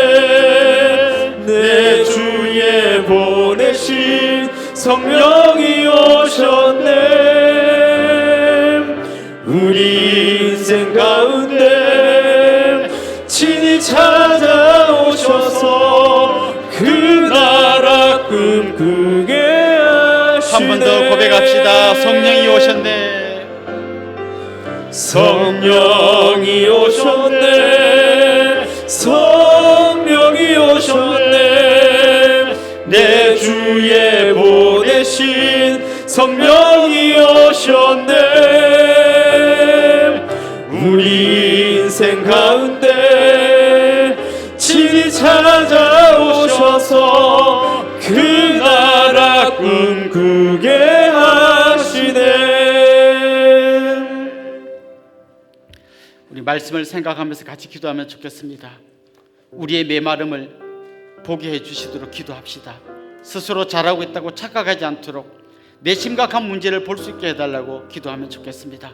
내 주에 보내신 성령이 오셨네. 우리 인생 가운데 친히 찾아오셔서 그 나라 꿈꾸게 하시네. 한 번 더 고백합시다. 성령이 오셨네. 성령이 오셨네. 성령이 오셨네. 내 주에 보내신 성령이 오셨네. 우리 인생 가운데 친히 찾아오셔서 그 나라 꿈꾸게 하시네. 우리 말씀을 생각하면서 같이 기도하면 좋겠습니다. 우리의 메마름을 보게 해주시도록 기도합시다. 스스로 잘하고 있다고 착각하지 않도록 내 심각한 문제를 볼 수 있게 해달라고 기도하면 좋겠습니다.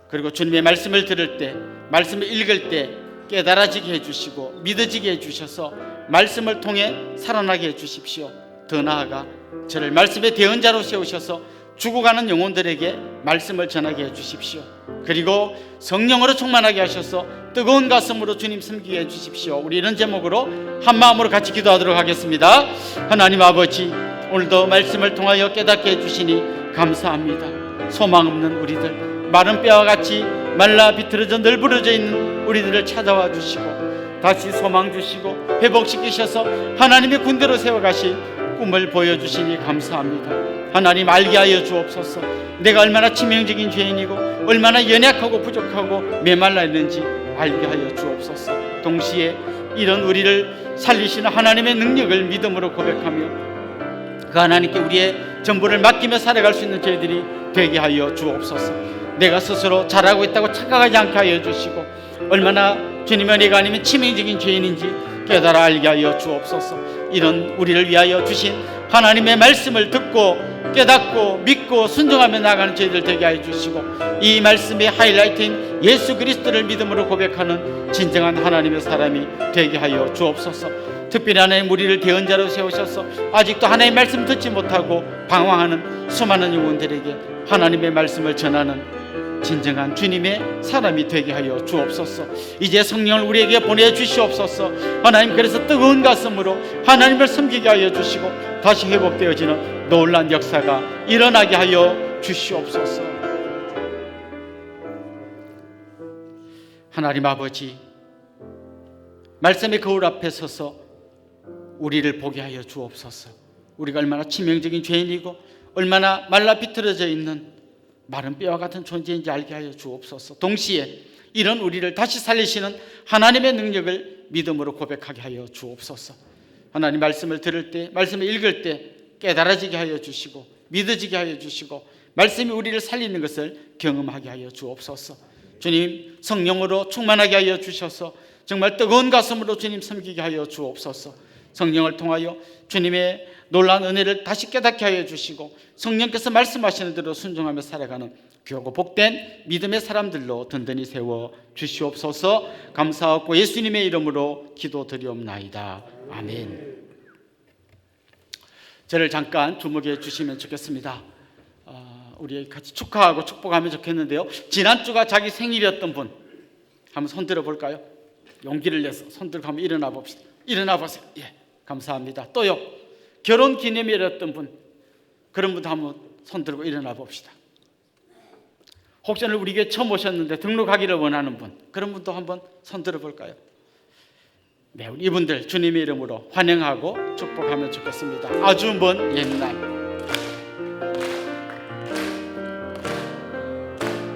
그리고 주님의 말씀을 들을 때, 말씀을 읽을 때 깨달아지게 해주시고 믿어지게 해주셔서 말씀을 통해 살아나게 해주십시오. 더 나아가 저를 말씀의 대언자로 세우셔서 죽어가는 영혼들에게 말씀을 전하게 해주십시오. 그리고 성령으로 충만하게 하셔서 뜨거운 가슴으로 주님 섬기게 해주십시오. 우리 이런 제목으로 한 마음으로 같이 기도하도록 하겠습니다. 하나님 아버지, 오늘도 말씀을 통하여 깨닫게 해주시니 감사합니다. 소망 없는 우리들, 마른 뼈와 같이 말라 비틀어져 널브러져 있는 우리들을 찾아와 주시고 다시 소망 주시고 회복시키셔서 하나님의 군대로 세워가실 꿈을 보여주시니 감사합니다. 하나님, 알게 하여 주옵소서. 내가 얼마나 치명적인 죄인이고 얼마나 연약하고 부족하고 메말라 있는지 알게 하여 주옵소서. 동시에 이런 우리를 살리시는 하나님의 능력을 믿음으로 고백하며 그 하나님께 우리의 전부를 맡기며 살아갈 수 있는 저희들이 되게 하여 주옵소서. 내가 스스로 잘하고 있다고 착각하지 않게 하여 주시고 얼마나 주님의 은혜가 아니면 치명적인 죄인인지 깨달아 알게 하여 주옵소서. 이런 우리를 위하여 주신 하나님의 말씀을 듣고 깨닫고 믿고 순종하며 나가는 저희들 되게 하여 주시고 이 말씀의 하이라이트인 예수 그리스도를 믿음으로 고백하는 진정한 하나님의 사람이 되게 하여 주옵소서. 특별히 하나님 우리를 대언자로 세우셔서 아직도 하나님의 말씀 듣지 못하고 방황하는 수많은 영혼들에게 하나님의 말씀을 전하는 진정한 주님의 사람이 되게 하여 주옵소서. 이제 성령을 우리에게 보내주시옵소서. 하나님, 그래서 뜨거운 가슴으로 하나님을 섬기게 하여 주시고 다시 회복되어지는 놀라운 역사가 일어나게 하여 주시옵소서. 하나님 아버지, 말씀의 거울 앞에 서서 우리를 보게 하여 주옵소서. 우리가 얼마나 치명적인 죄인이고 얼마나 말라 비틀어져 있는 마른 뼈와 같은 존재인지 알게 하여 주옵소서. 동시에 이런 우리를 다시 살리시는 하나님의 능력을 믿음으로 고백하게 하여 주옵소서. 하나님 말씀을 들을 때, 말씀을 읽을 때 깨달아지게 하여 주시고 믿어지게 하여 주시고 말씀이 우리를 살리는 것을 경험하게 하여 주옵소서. 주님, 성령으로 충만하게 하여 주셔서 정말 뜨거운 가슴으로 주님 섬기게 하여 주옵소서. 성령을 통하여 주님의 놀라운 은혜를 다시 깨닫게 하여 주시고 성령께서 말씀하시는 대로 순종하며 살아가는 귀하고 복된 믿음의 사람들로 든든히 세워 주시옵소서. 감사하고 예수님의 이름으로 기도드리옵나이다. 아멘. 저를 잠깐 주목해 주시면 좋겠습니다. 우리 같이 축하하고 축복하면 좋겠는데요. 지난주가 자기 생일이었던 분 한번 손 들어볼까요? 용기를 내서 손 들고 한번 일어나 봅시다. 일어나 보세요. 예, 감사합니다. 또요, 결혼 기념일이었던 분, 그런 분도 한번 손 들고 일어나 봅시다. 혹시 오늘 우리 교회 처음 오셨는데 등록하기를 원하는 분, 그런 분도 한번 손 들어볼까요? 네, 우리 이분들 주님의 이름으로 환영하고 축복하면 좋겠습니다. 아주 먼 옛날,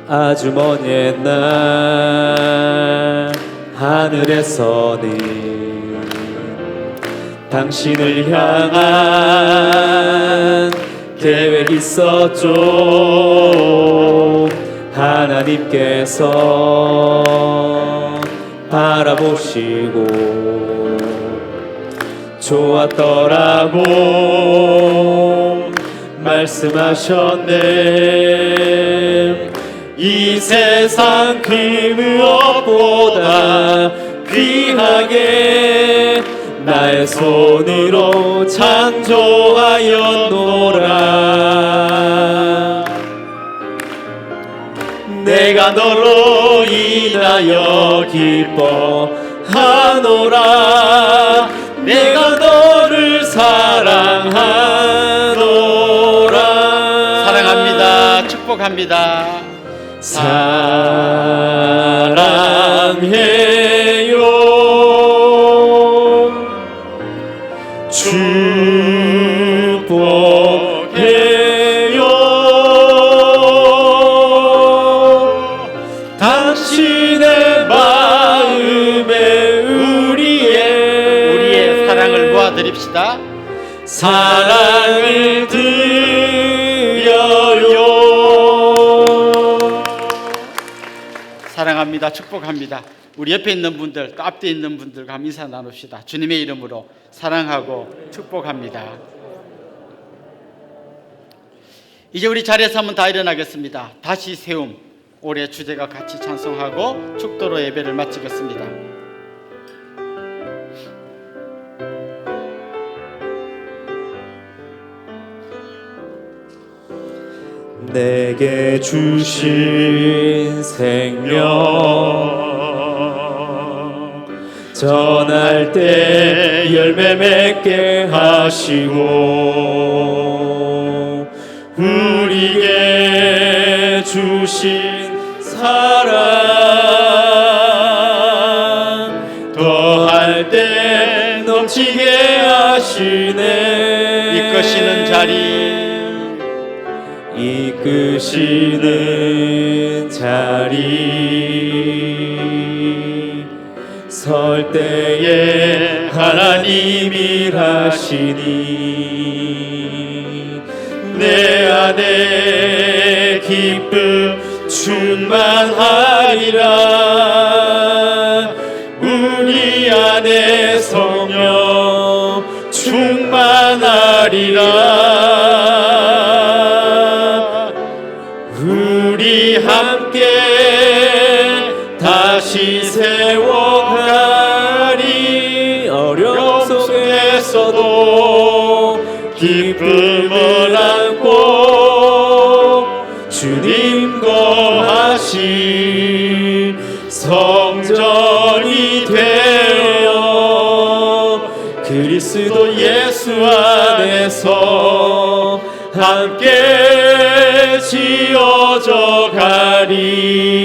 아주 먼 옛날 하늘에서는 당신을 향한 계획이 있었죠. 하나님께서 바라보시고 좋았더라고 말씀하셨네. 이 세상 그 무엇보다 귀하게 나의 손으로 창조하였노라. 내가 너로 인하여 기뻐하노라. 내가 너를 사랑하노라. 사랑합니다. 축복합니다. 사랑해요. 축복해요. 당신의 마음에 우리의 사랑을 모아드립시다. 사랑을 드려요. 사랑합니다. 축복합니다. 축복합니다. 우리 옆에 있는 분들, 또 앞에 있는 분들과 인사 나눕시다. 주님의 이름으로 사랑하고 축복합니다. 이제 우리 자리에서 한번 다 일어나겠습니다. 다시 세움, 올해 주제가 같이 찬송하고 축도로 예배를 마치겠습니다. 내게 주신 생명 전할 때 열매 맺게 하시고 우리에게 주신 사랑 더할 때 넘치게 하시네. 이끄시는 자리 이끄시는 자리 설 때에 하나님 일하시니 내 안에 기쁨 충만하리라. 우리 안에 성령 충만하리라. 우리 함께 다시 세워가리. 어려움 속에서도 기쁨을 안고 주님 거하신 성전이 되어 그리스도 예수 안에서 함께 지어져 가리.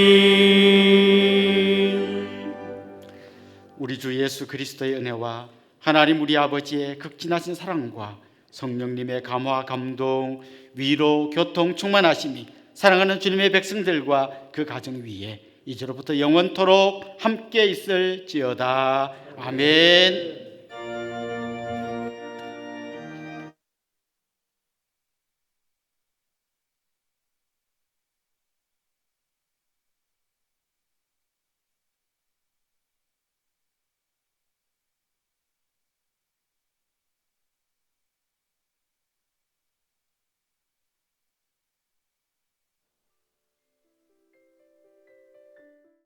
우리 주 예수 그리스도의 은혜와 하나님 우리 아버지의 극진하신 사랑과 성령님의 감화 감동 위로 교통 충만하심이 사랑하는 주님의 백성들과 그 가정 위에 이제로부터 영원토록 함께 있을지어다. 아멘.